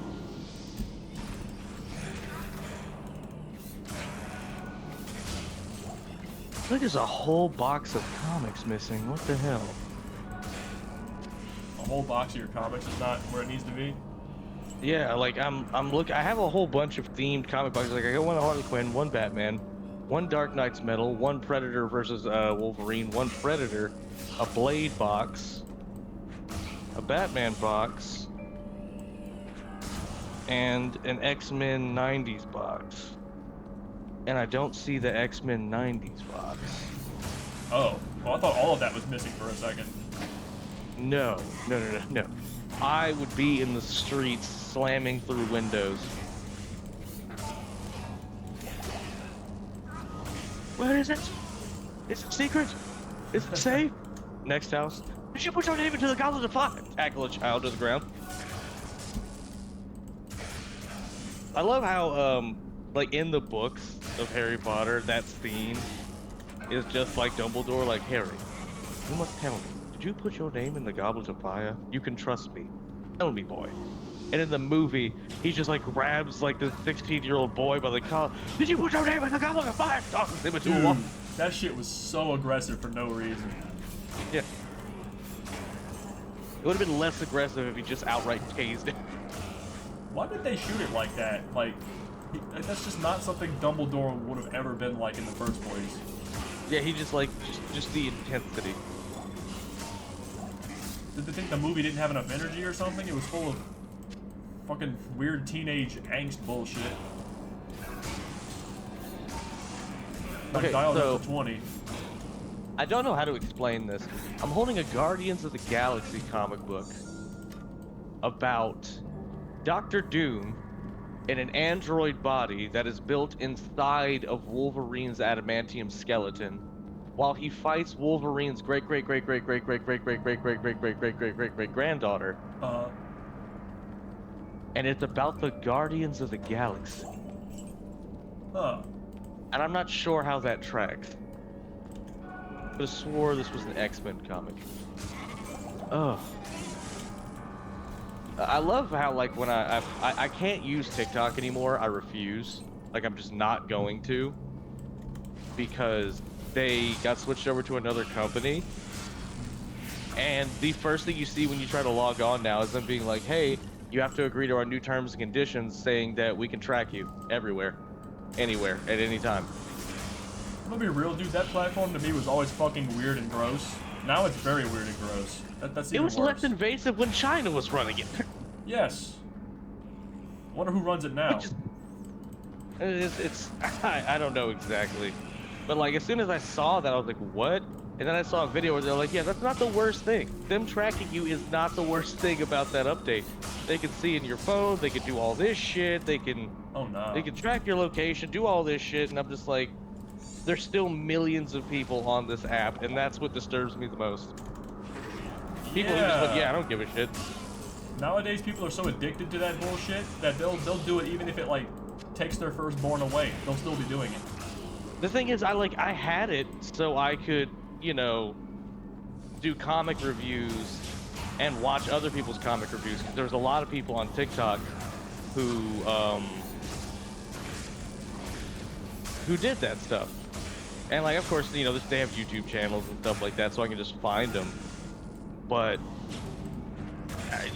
I feel like there's a whole box of comics missing. What the hell? A whole box of your comics is not where it needs to be. Yeah, like I'm I have a whole bunch of themed comic boxes. Like I got one Harley Quinn, one Batman, one Dark Knight's Metal, one Predator versus Wolverine, one Predator, a Blade box, a Batman box, and an X-Men 90s box. And I don't see the X-Men 90s box. Oh, well, I thought all of that was missing for a second. No. I would be in the streets slamming through windows. Where is it? Is it secret? Is it safe? Next house. Did you put your name into the goblet of fire? Tackle a child to the ground. I love how, like in the books of Harry Potter, that scene is just like Dumbledore, like, Harry, you must tell me, did you put your name in the goblet of fire? You can trust me. Tell me, boy. And in the movie, he just like grabs like this 16-year-old boy by the collar. Did you put your name in the goblet of fire? Tosses him into a Dude, wall. that shit was so aggressive for no reason. Yeah. It would have been less aggressive if he just outright tased him. Why did they shoot it like that? Like, that's just not something Dumbledore would have ever been like in the first place. Yeah, he just like, just the intensity. Did they think the movie didn't have enough energy or something? It was full of fucking weird teenage angst bullshit. Like, Okay, dialed so- up to 20. I don't know how to explain this. I'm holding a Guardians of the Galaxy comic book about Dr. Doom in an android body that is built inside of Wolverine's adamantium skeleton while he fights Wolverine's great granddaughter. And it's about the Guardians of the Galaxy. Huh. And I'm not sure how that tracks. I could have swore this was an X-Men comic. Ugh. I love how, like, when I can't use TikTok anymore. I refuse. Like, I'm just not going to. Because they got switched over to another company. And the first thing you see when you try to log on now is them being like, hey, you have to agree to our new terms and conditions saying that we can track you everywhere, anywhere, at any time. I'm gonna be real, dude. That platform to me was always fucking weird and gross. Now it's very weird and gross. That's It even was worse. less invasive when China was running it. Yes. Wonder who runs it now. I don't know exactly. But like, as soon as I saw that, I was like, what? And then I saw a video where they're like, yeah, that's not the worst thing. Them tracking you is not the worst thing about that update. They can see in your phone, they can do all this shit, they can Oh no. they can track your location, do all this shit, and I'm just like, there's still millions of people on this app, and that's what disturbs me the most. People who just like, yeah, I don't give a shit. Nowadays, people are so addicted to that bullshit that they'll do it even if it like takes their firstborn away, they'll still be doing it. The thing is, I had it so I could, you know, do comic reviews and watch other people's comic reviews. 'Cause there's a lot of people on TikTok who did that stuff. And like, of course, you know, they have YouTube channels and stuff like that, so I can just find them. But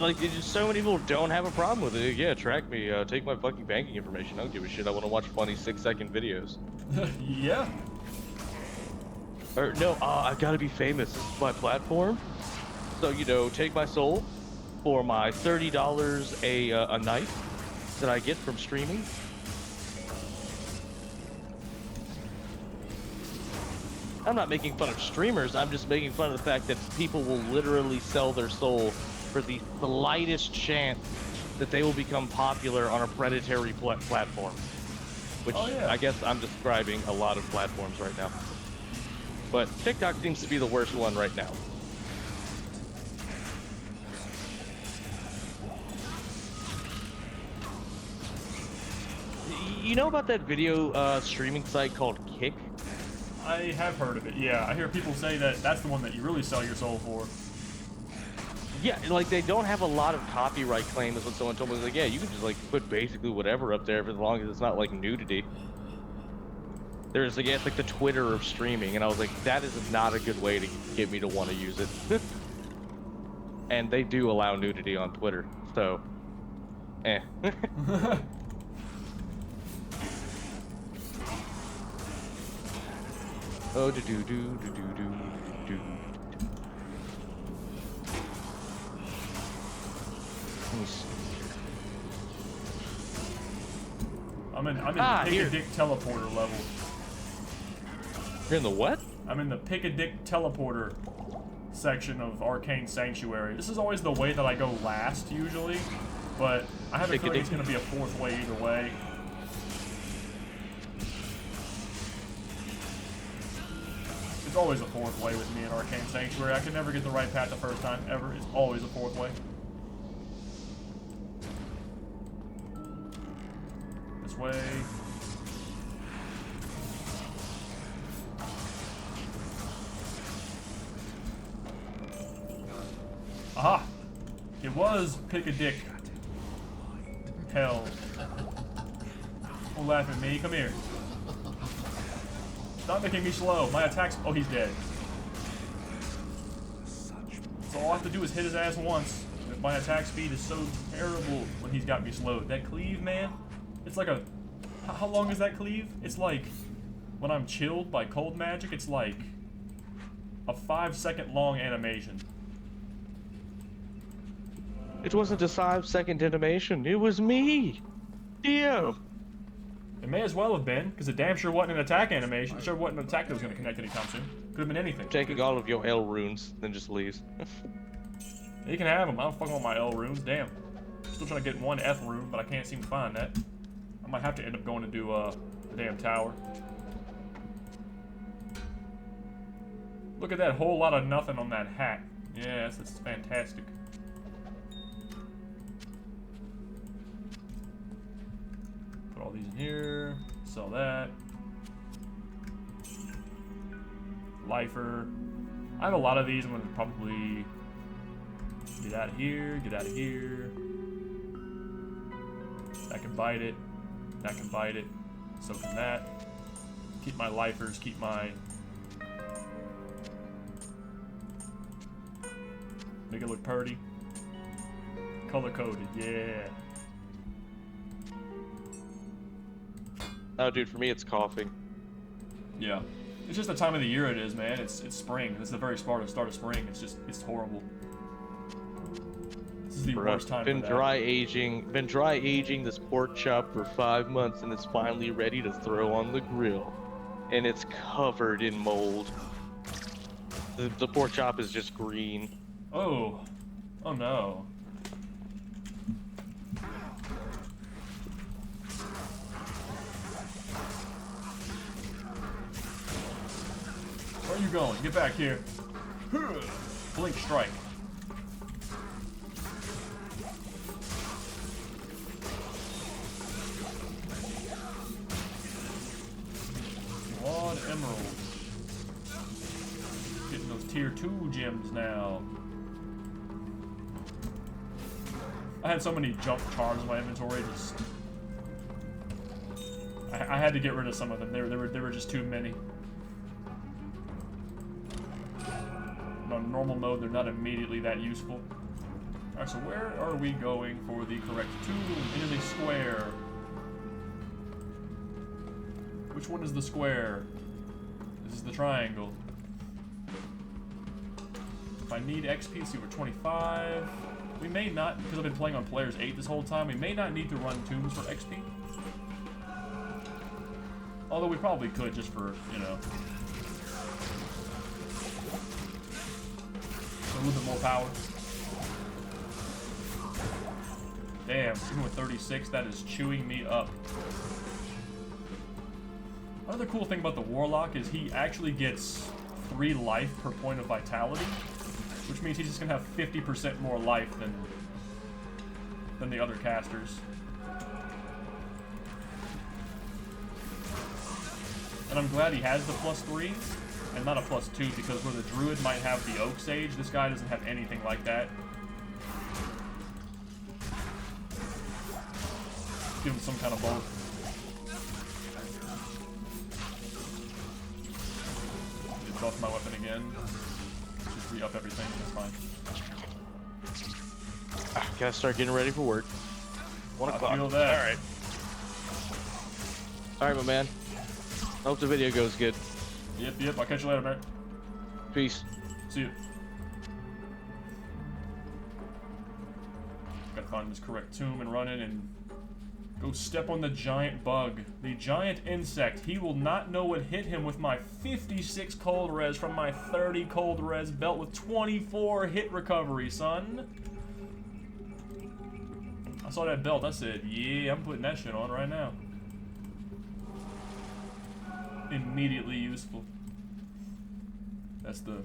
like, just so many people don't have a problem with it. Yeah, track me, take my fucking banking information. I don't give a shit. I want to watch funny 6-second videos. Yeah. Or no, I gotta be famous. This is my platform. So, you know, take my soul for my $30 a night that I get from streaming. I'm not making fun of streamers. I'm just making fun of the fact that people will literally sell their soul for the slightest chance that they will become popular on a predatory platform. Which I guess I'm describing a lot of platforms right now. But TikTok seems to be the worst one right now. You know about that video streaming site called Kick? I have heard of it, yeah. I hear people say that that's the one that you really sell your soul for. Yeah, like, they don't have a lot of copyright claims. Is what someone told me. Like, yeah, you can just, like, put basically whatever up there, for as long as it's not, like, nudity. There's, like, it's like the Twitter of streaming, and I was like, that is not a good way to get me to want to use it. And they do allow nudity on Twitter, so, eh. Oh, do do do do do do do. Let me see. I'm in the pick-a-dick teleporter level. You're in the what? I'm in the pick-a-dick teleporter section of Arcane Sanctuary. This is always the way that I go last, usually, but I have a feeling it's going to be a fourth way either way. It's always a fourth way with me in Arcane Sanctuary. I can never get the right path the first time, ever. It's always a fourth way. This way. Aha! It was pick-a-dick. Hell. Don't laugh at me. Come here. Stop making me slow. My attack's... Oh, he's dead. So all I have to do is hit his ass once. My attack speed is so terrible when he's got me slowed. That cleave, man, it's like a... How long is that cleave? It's like... When I'm chilled by cold magic, it's like... a 5-second long animation. It wasn't a 5-second animation. It was me. Damn. It may as well have been, because it damn sure wasn't an attack animation. It sure wasn't an attack that was going to connect anytime soon. Could have been anything. Taking all of your L runes, then just leaves. You can have them. I don't fucking want my L runes. Damn. Still trying to get one F rune, but I can't seem to find that. I might have to end up going to do the damn tower. Look at that whole lot of nothing on that hat. Yes, that's fantastic. Put all these in here. Sell that. Lifer. I have a lot of these. I'm going to probably get out of here. Get out of here. That can bite it. That can bite it. So can that. Keep my lifers. Keep my... Make it look purty. Color coded, yeah. Oh, dude, for me, it's coughing. Yeah. It's just the time of the year it is, man. It's spring. It's the very start of spring. It's horrible. This is the worst time Been for that. been dry aging this pork chop for 5 months, and it's finally ready to throw on the grill. And it's covered in mold. The pork chop is just green. Oh. Oh no. Where are you going? Get back here. Blink strike. emeralds. Getting those tier 2 gems now. I had so many jump charms in my inventory, just... I had to get rid of some of them. There were just too many. On normal mode, they're not immediately that useful. Alright, so where are we going for the correct tomb? It is a square. Which one is the square? This is the triangle. If I need XP, see, we're 25. We may not, because I've been playing on players 8 this whole time, we may not need to run tombs for XP. Although we probably could just for, you know, a little bit more power. Damn, even with 36, that is chewing me up. Another cool thing about the Warlock is he actually gets 3 life per point of vitality, which means he's just gonna have 50% more life than the other casters. And I'm glad he has the +3 and not a +2, because where the Druid might have the Oak Sage, this guy doesn't have anything like that. Give him some kind of bulk. Just buff my weapon again. Just re-up everything, that's fine. Gotta start getting ready for work. 1 o'clock. I feel that. Alright. Alright, my man. I hope the video goes good. Yep, I'll catch you later, man. Peace. See you. Gotta find this correct tomb and run in and go step on the giant bug. The giant insect. He will not know what hit him with my 56 cold res from my 30 cold res belt with 24 hit recovery, son. I saw that belt, I said, yeah, I'm putting that shit on right now. Immediately useful. That's the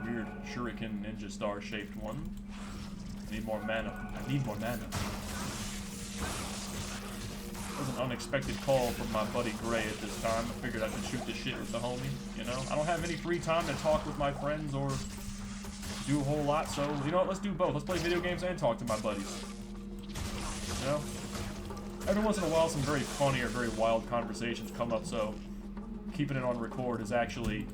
weird shuriken ninja star shaped one. I need more mana. I need more mana. It was an unexpected call from my buddy Gray at this time. I figured I could shoot the shit with the homie, you know? I don't have any free time to talk with my friends or do a whole lot, so, you know what, let's do both. Let's play video games and talk to my buddies. You know? Every once in a while, some very funny or very wild conversations come up, so keeping it on record is actually,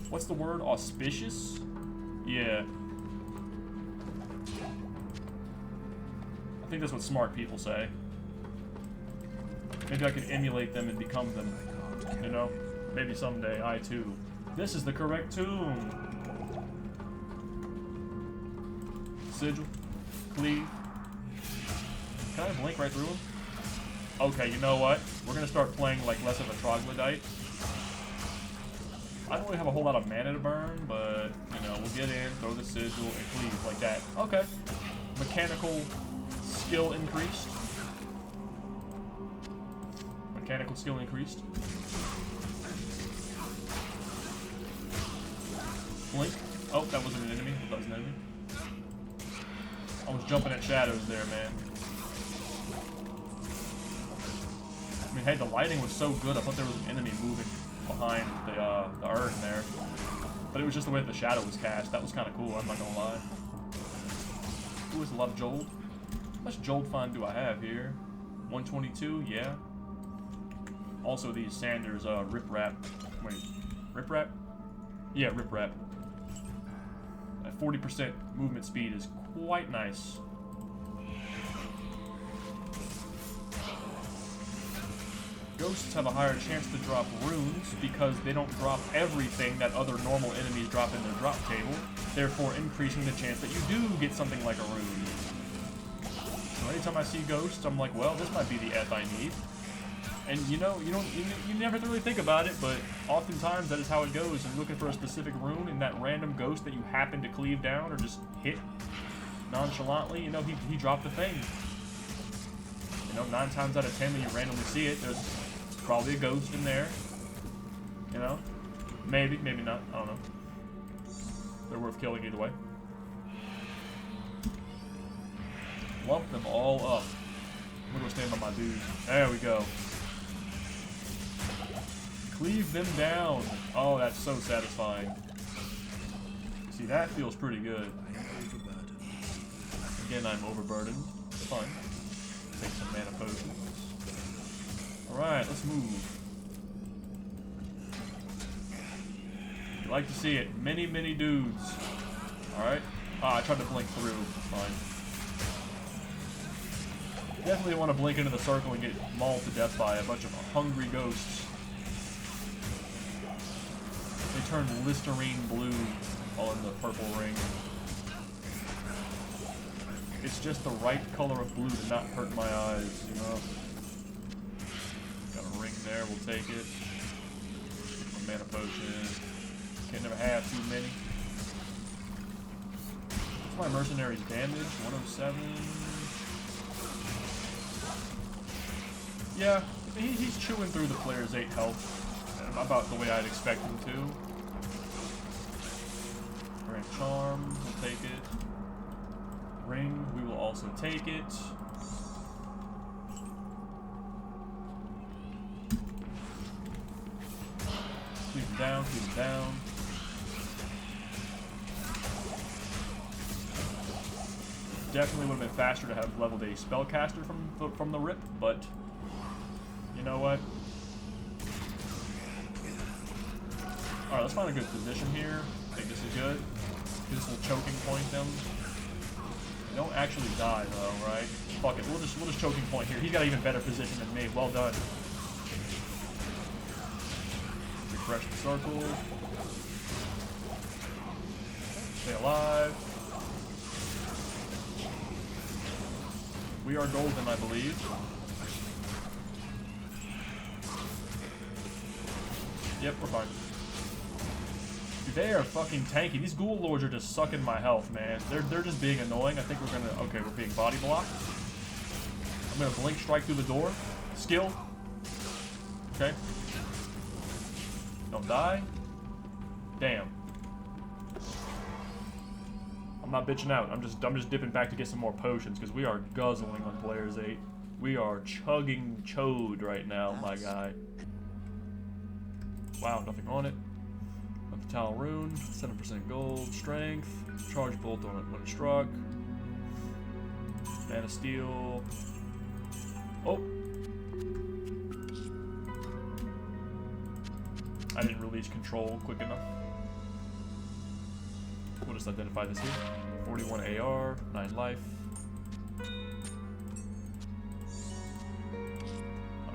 what's the word? Auspicious? Yeah. I think that's what smart people say. Maybe I could emulate them and become them, you know? Maybe someday, I too. This is the correct tomb. Sigil. Cleave. Can I blink right through him? Okay, you know what? We're gonna start playing like less of a troglodyte. I don't really have a whole lot of mana to burn, but, you know, we'll get in, throw the sigil, and cleave like that. Okay. Mechanical skill increased. Mechanical skill increased. Blink. Oh, that wasn't an enemy. I thought it was an enemy. I was jumping at shadows there, man. I mean, hey, the lighting was so good, I thought there was an enemy moving behind the urn there. But it was just the way that the shadow was cast. That was kind of cool, I'm not gonna lie. Ooh, there's a lot of Jolt. How much Jolt find do I have here? 122, yeah. Also, these Sanders, Rip Rap. Wait, Rip Rap? Yeah, Rip Rap. At 40% movement speed is quite nice. Ghosts have a higher chance to drop runes because they don't drop everything that other normal enemies drop in their drop table, therefore increasing the chance that you do get something like a rune. So anytime I see ghosts, I'm like, well, this might be the F I need. And you know, you never really think about it, but oftentimes that is how it goes. And looking for a specific rune in that random ghost that you happen to cleave down or just hit nonchalantly, you know, he dropped the thing. You know, 9 times out of 10 when you randomly see it, there's probably a ghost in there. You know? Maybe, maybe not. I don't know. They're worth killing either way. Lump them all up. I'm gonna go stand on my dude. There we go. Cleave them down. Oh, that's so satisfying. See, that feels pretty good. Again, I'm overburdened. It's fine. Take some mana potions. Alright, let's move. You like to see it. Many, many dudes. Alright. Ah, I tried to blink through. Fine. Definitely want to blink into the circle and get mauled to death by a bunch of hungry ghosts. They turn Listerine blue all in the purple ring. It's just the right color of blue to not hurt my eyes, you know? Got a ring there, we'll take it. A mana potion. Can't never have too many. What's my mercenary's damage? 107. Yeah, he's chewing through the player's 8 health. About the way I'd expect him to. Grand Charm, we'll take it. Ring, we will also take it. Keep him down, keep him down. Definitely would have been faster to have leveled a spellcaster from the rip, but you know what? Alright, let's find a good position here. I think this is good. This will choking point them. They don't actually die though, right? Fuck it, we'll just choking point here. He's got an even better position than me. Well done. Refresh the circle. Stay alive. We are golden, I believe. Yep, we're fine. Dude, they are fucking tanky. These ghoul lords are just sucking my health, man. They're just being annoying. I think we're gonna... Okay, we're being body blocked. I'm gonna blink strike through the door. Skill. Okay. Don't die. Damn. I'm not bitching out. I'm just dipping back to get some more potions because we are guzzling on players 8. We are chugging chode right now, my guy. Wow, nothing on it. Vital rune, 7% gold, strength, charge bolt on it when struck. Mana steel. Oh! I didn't release control quick enough. We'll just identify this here. 41 AR, 9 life.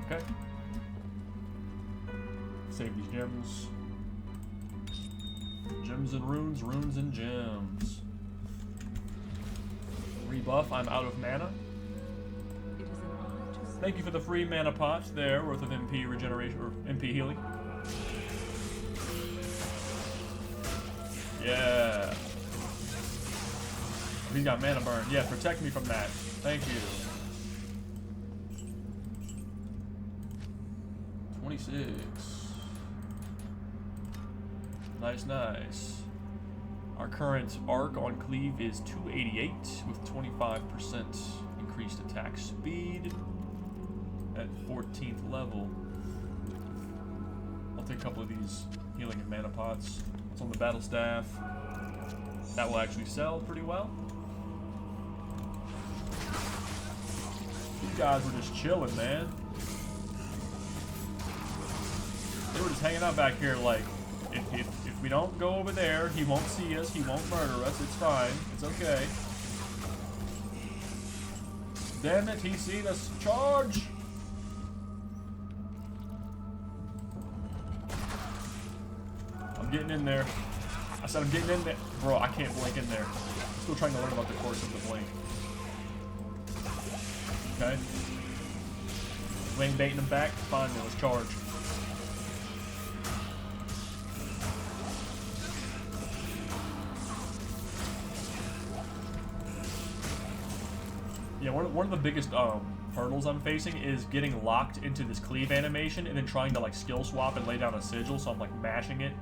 Okay. Save these gems. Gems and runes, runes and gems. Rebuff, I'm out of mana. It is an honor to Thank you for the free mana pot there, worth of MP regeneration, or MP healing. Yeah. He's got mana burn. Yeah, protect me from that. Thank you. 26. Nice, nice. Our current arc on cleave is 288 with 25% increased attack speed at 14th level. I'll take a couple of these healing and mana pots. What's on the battle staff? That will actually sell pretty well. These guys were just chilling, man. They were just hanging out back here like, if we don't go over there, he won't see us, he won't murder us, it's fine, it's okay. Damn it, he's seen us. Charge! I'm getting in there. I said I'm getting in there. Bro, I can't blink in there. Still trying to learn about the course of the blink. Okay. Wing baiting him back. Fine, let's charge. Yeah, one of the biggest hurdles I'm facing is getting locked into this cleave animation and then trying to like skill swap and lay down a sigil, so I'm like mashing it.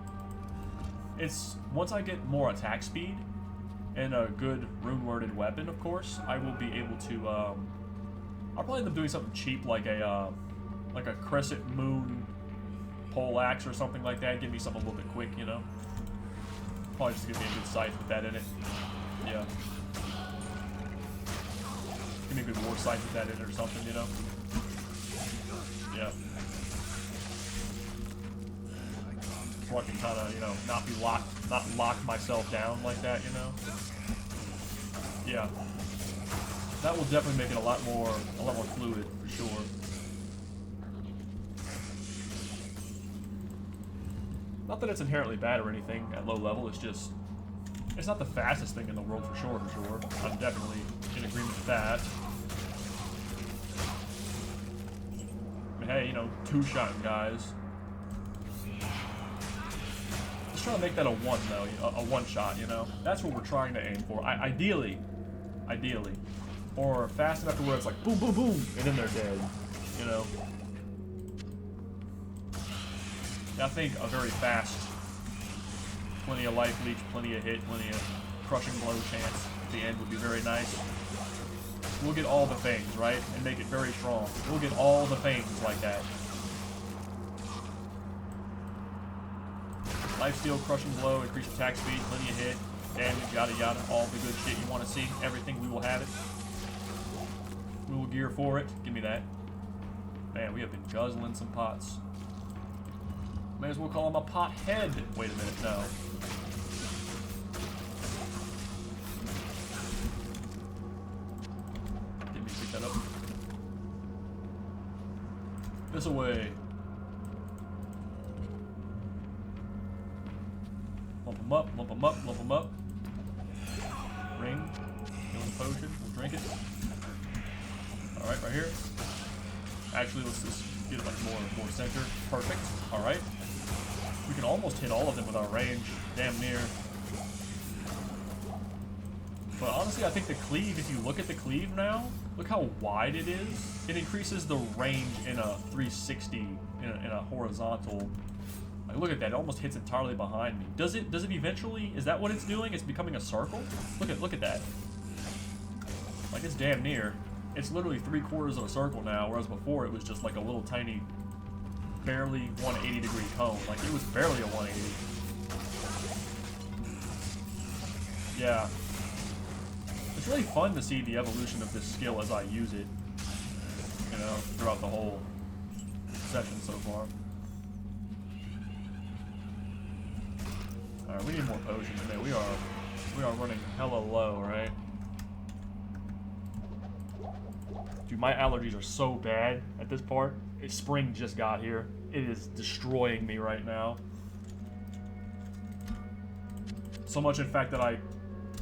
It's once I get more attack speed and a good rune-worded weapon, of course, I will be able to. I'll probably end up doing something cheap like a crescent moon pole axe or something like that. Give me something a little bit quick, you know. Probably just give me a good scythe with that in it. Yeah. Give me a good war scythe with that in it or something, you know. Yeah. So I can kind of, you know, not lock myself down like that, you know. Yeah. That will definitely make it a lot more fluid for sure. Not that it's inherently bad or anything at low level. It's just, it's not the fastest thing in the world for sure. I'm definitely in agreement with that. I mean, hey, you know, two-shotting guys. Let's try to make that a one though, a one-shot. You know, that's what we're trying to aim for. Ideally. Or fast enough to where it's like boom, boom, boom, and then they're dead, you know? I think a very fast, plenty of life leech, plenty of hit, plenty of crushing blow chance at the end would be very nice. We'll get all the things, right? And make it very strong. We'll get all the things like that. Lifesteal, crushing blow, increased attack speed, plenty of hit, damage, yada yada, all the good shit you want to see. Everything, we will have it. We will gear for it. Give me that. Man, we have been guzzling some pots. May as well call him a pot head. Wait a minute, no. Get me to pick that up. This away. Lump him up, lump him up, lump him up. Ring. Healing potion. We'll drink it. Alright, right here. Actually, let's just get it like more center. Perfect. Alright. We can almost hit all of them with our range. Damn near. But honestly, I think the cleave, if you look at the cleave now, look how wide it is. It increases the range in a 360, in a horizontal. Like, look at that. It almost hits entirely behind me. Does it eventually, is that what it's doing? It's becoming a circle? Look at that. Like, it's damn near. It's literally 3/4 of a circle now, whereas before it was just like a little tiny, barely 180 degree cone. Like, it was barely a 180. Yeah. It's really fun to see the evolution of this skill as I use it, you know, throughout the whole session so far. Alright, we need more potions, man. We are running hella low, right? Dude, my allergies are so bad at this part. Spring just got here. It is destroying me right now. So much, in fact, that I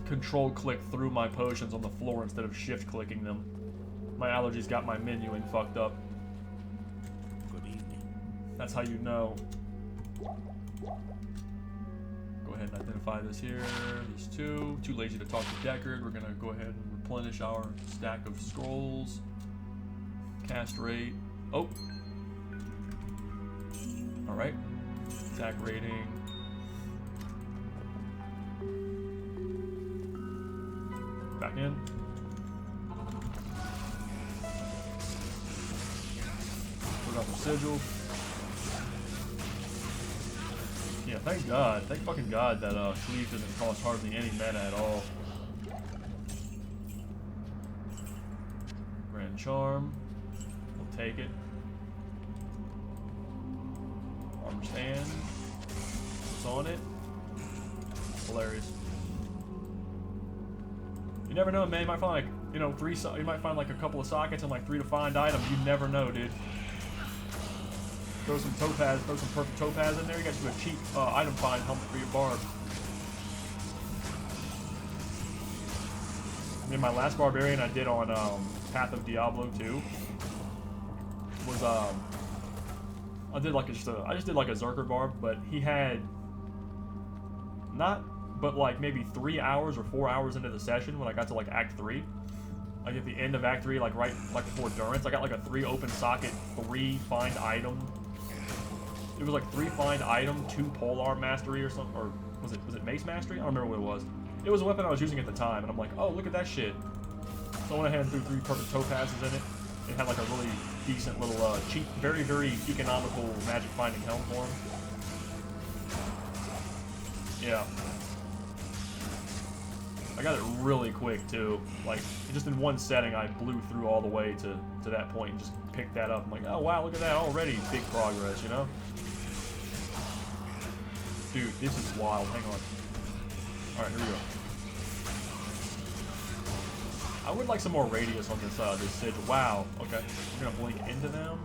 control-click through my potions on the floor instead of shift-clicking them. My allergies got my menuing fucked up. Good evening. That's how you know. Go ahead and identify this here. These two. Too lazy to talk to Deckard. We're gonna go ahead and replenish our stack of scrolls. Cast rate. Oh. Alright. Attack rating. Back in. Put out the sigil. Yeah, thank God. Thank fucking God that cleave doesn't cost hardly any mana at all. Grand Charm. We'll take it. Armor stand. What's on it? Hilarious. You never know, man. You might find like, you know, you might find like a couple of sockets and like 3 defined items. You never know, dude. Throw some topaz, throw some perfect topaz in there. You got you a cheap item find helmet for your barb. I mean, my last barbarian I did on Path of Diablo 2 was I just did like a Zerker barb, but he had like maybe 3 hours or 4 hours into the session when I got to like Act 3. Like at the end of Act 3, like right like before Durance, I got like a 3 open socket, 3 find item. It was like 3 find item, 2 polearm mastery or something, or was it mace mastery? I don't remember what it was. It was a weapon I was using at the time, and I'm like, oh, look at that shit. So I went ahead and threw 3 perfect topazes in it. It had like a really decent little, cheap, very, very economical magic finding helm for him. Yeah. I got it really quick, too. Like, just in one setting, I blew through all the way to that point and just picked that up. I'm like, oh, wow, look at that. Already big progress, you know? Dude, this is wild. Hang on. Alright, here we go. I would like some more radius on this sigil. Wow. Okay. We're gonna blink into them.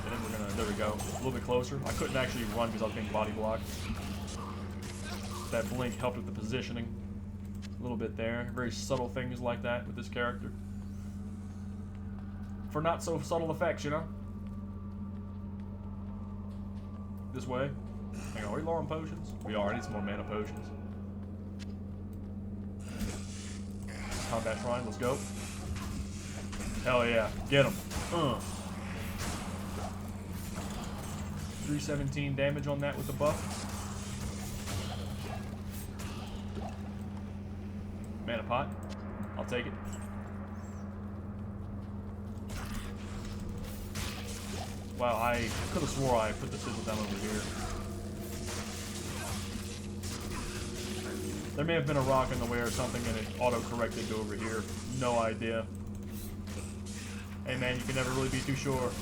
And then we're gonna, there we go. A little bit closer. I couldn't actually run because I was being body blocked. That blink helped with the positioning. A little bit there. Very subtle things like that with this character. For not so subtle effects, you know? This way. Hang on, are we low on potions? We are. I need some more mana potions. Combat shrine, let's go. Hell yeah. Get him. 317 damage on that with the buff. Mana pot. I'll take it. Wow, I could have swore I put the sigil down over here. There may have been a rock in the way or something and it auto-corrected to over here. No idea. Hey man, you can never really be too sure.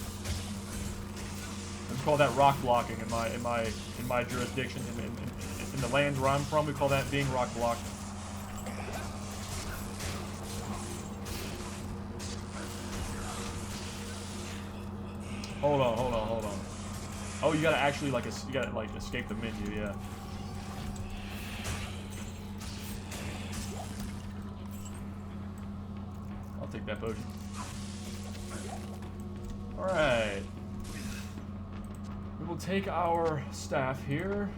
We call that rock blocking in my jurisdiction. In the lands where I'm from, we call that being rock blocked. Hold on. Oh, you gotta actually escape the menu, yeah. I'll take that potion. Alright. We will take our staff here.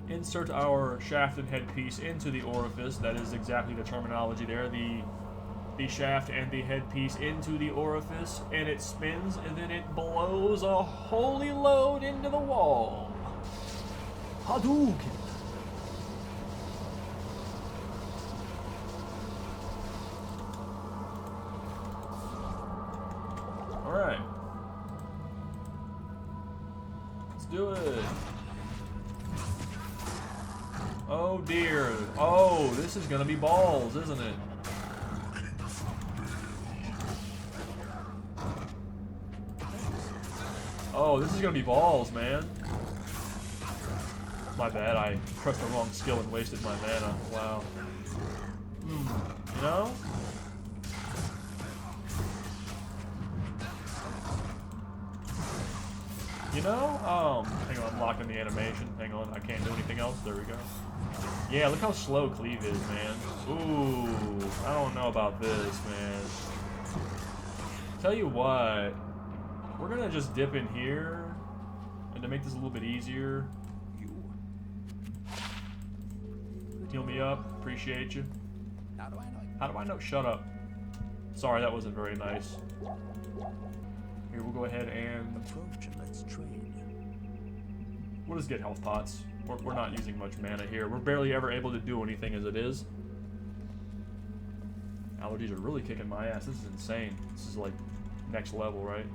Insert our shaft and headpiece into the orifice. That is exactly the terminology there. The shaft and the headpiece into the orifice, and it spins, and then it blows a holy load into the wall. Hadouken! Alright. Let's do it. Oh dear. Oh, this is gonna be balls, isn't it? Oh, this is gonna be balls, man. My bad, I pressed the wrong skill and wasted my mana. Wow. You know? You know? Hang on, I'm locking the animation. Hang on, I can't do anything else. There we go. Yeah, look how slow cleave is, man. Ooh, I don't know about this, man. Tell you what. We're gonna just dip in here, and to make this a little bit easier, heal me up, appreciate you. How do I know? How do I know? Shut up. Sorry, that wasn't very nice. Here, we'll go ahead and... Approach and let's trade. We'll just get health pots. We're not using much mana here. We're barely ever able to do anything as it is. Allergies are really kicking my ass. This is insane. This is like next level, right?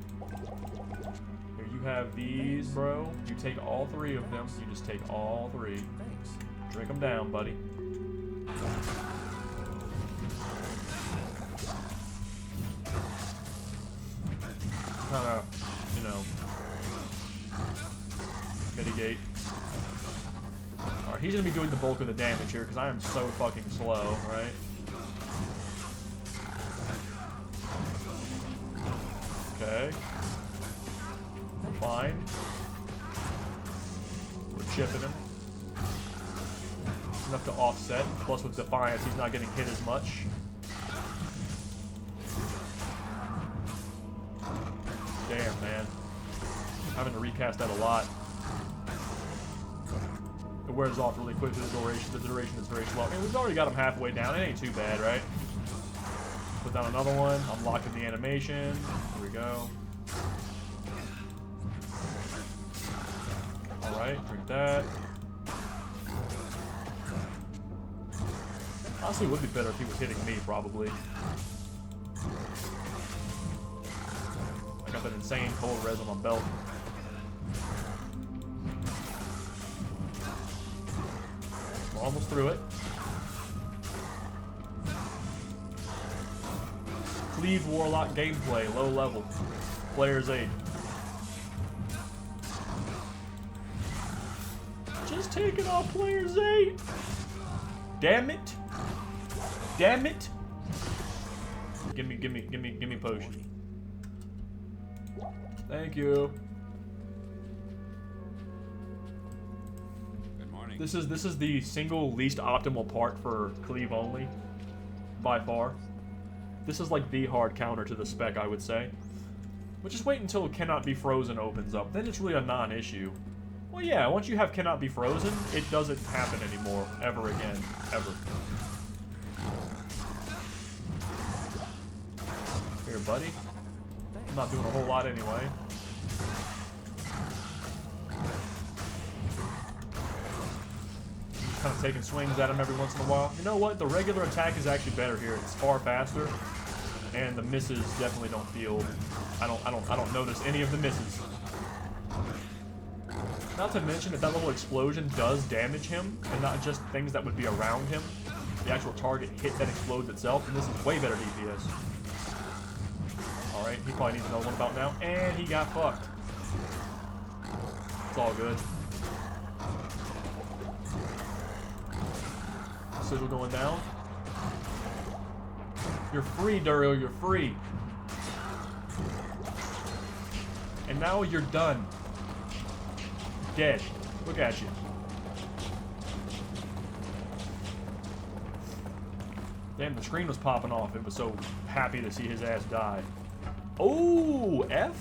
Here, you have these, bro. You take all three of them. You just take all three. Thanks. Drink them down, buddy. Kinda, you know, mitigate. Alright, he's gonna be doing the bulk of the damage here because I am so fucking slow, right? Okay. We're fine. We're chipping him. Enough to offset. Plus with Defiance, he's not getting hit as much. Damn, man. I'm having to recast that a lot. It wears off really quickly, the duration is very slow. I mean, we've already got him halfway down. It ain't too bad, right? Put down another one. I'm locking the animation. Here we go. Alright, drink that. Honestly, it would be better if he was hitting me, probably. insane cold res on my belt. We're almost through it. Cleave Warlock gameplay, low level. Player's aid. Just taking off player's aid. Damn it. Damn it. Give me potion. Thank you. Good morning. This is the single least optimal part for cleave only, by far. This is like the hard counter to the spec, I would say. But just wait until Cannot Be Frozen opens up. Then it's really a non-issue. Well, yeah, once you have Cannot Be Frozen, it doesn't happen anymore, ever again, ever. Here, buddy. I'm not doing a whole lot anyway. Kind of taking swings at him every once in a while. You know what? The regular attack is actually better here. It's far faster, and the misses definitely don't feel. I don't notice any of the misses. Not to mention that little explosion does damage him, and not just things that would be around him. The actual target hit that explodes itself, and this is way better DPS. Alright, he probably needs another one about now, and he got fucked. It's all good. Sigil going down. You're free, Duriel, you're free. And now you're done. Dead. Look at you. Damn, the screen was popping off. It was so happy to see his ass die. Oh, F?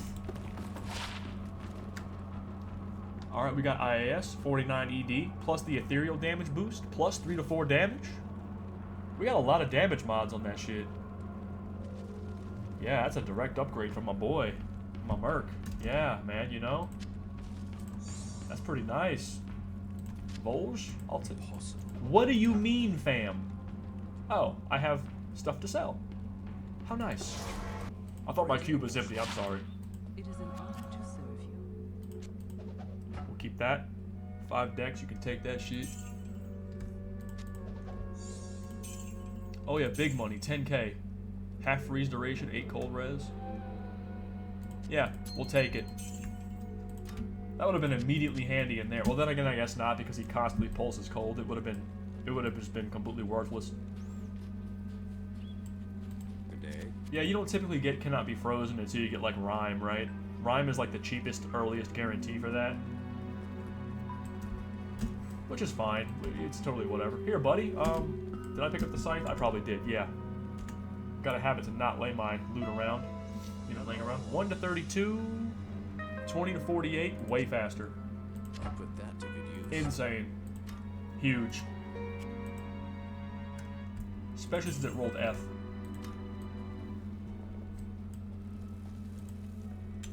Alright, we got IAS, 49 ED, plus the ethereal damage boost, plus 3 to 4 damage. We got a lot of damage mods on that shit. Yeah, that's a direct upgrade from my boy, my Merc. Yeah, man, you know? That's pretty nice. Volge? I'll take. What do you mean, fam? Oh, I have stuff to sell. How nice. I thought my cube was empty, I'm sorry. It is an honor to serve you. We'll keep that. 5 decks, you can take that shit. Oh yeah, big money, 10k. Half freeze duration, 8 cold res. Yeah, we'll take it. That would have been immediately handy in there. Well, then again, I guess not, because he constantly pulses cold. It would have just been completely worthless. Good day. Yeah, you don't typically get Cannot Be Frozen until you get like Rhyme, right? Rhyme is like the cheapest, earliest guarantee for that. Which is fine. It's totally whatever. Here, buddy. Did I pick up the scythe? I probably did, yeah. Gotta have it to not lay my loot around. You know, laying around. 1 to 32, 20 to 48, way faster. I'll put that to good use. Insane. Huge. Especially since it rolled F.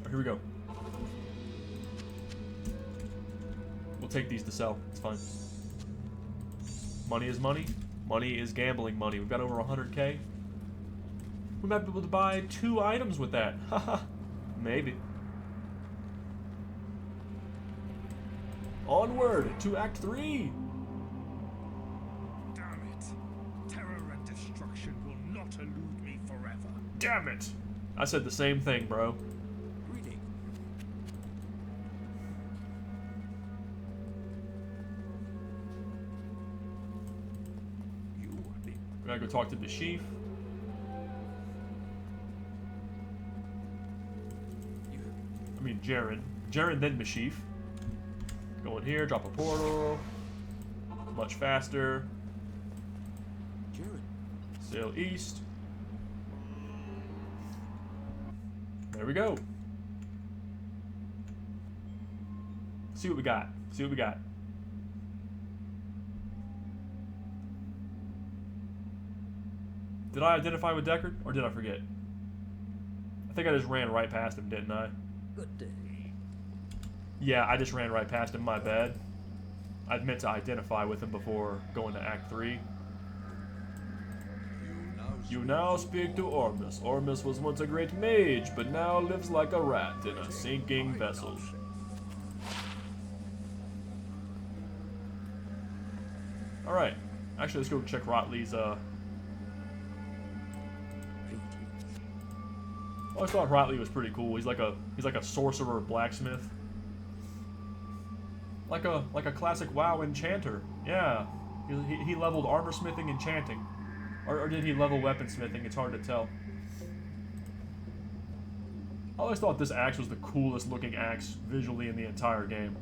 Oh, here we go. We'll take these to sell. It's fine. Money is money. Money is gambling money. We've got over 100k. We might be able to buy 2 items with that. Haha. Maybe. Onward to Act 3. Damn it. Terror and destruction will not elude me forever. Damn it. I said the same thing, bro. Greeting. You are the We gotta go talk to the chief. I mean, Jaren. Jaren, then Mashif. Go in here, drop a portal. Much faster. Jared. Sail east. There we go. See what we got. See what we got. Did I identify with Deckard, or did I forget? I think I just ran right past him, didn't I? Good day. Yeah, I just ran right past him, my bad. I'd meant to identify with him before going to Act 3. You now You now speak to Ormus. Ormus was once a great mage, but now lives like a rat in a sinking vessel. Alright. Actually, let's go check Rotley's, I always thought Rotley was pretty cool. He's like a sorcerer blacksmith. Like a classic WoW enchanter. Yeah. He leveled armor smithing and enchanting. Or did he level weaponsmithing? It's hard to tell. I always thought this axe was the coolest looking axe visually in the entire game.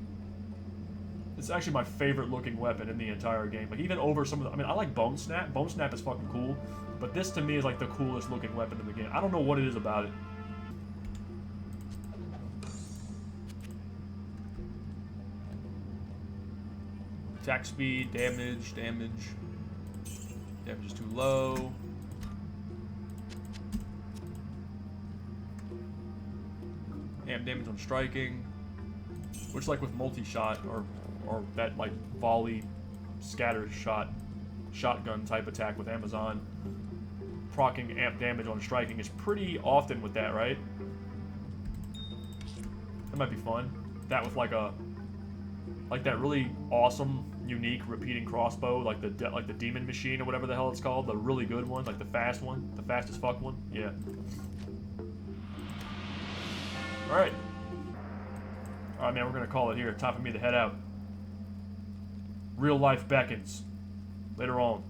It's actually my favorite looking weapon in the entire game. Like, even over some of the... I mean, I like Bone Snap. Bone Snap is fucking cool. But this, to me, is like the coolest looking weapon in the game. I don't know what it is about it. Attack speed, damage. Damage is too low. Damage on striking. Which, like with multi-shot or that like volley scatter shotgun type attack with Amazon, proccing amp damage on striking is pretty often with that, right? That might be fun. That with like that really awesome, unique repeating crossbow, like the demon machine or whatever the hell it's called, the really good one, like the fast one, the fast as fuck one. Yeah. All right. All right, man. We're gonna call it here. Time for me to head out. Real life beckons. Later on.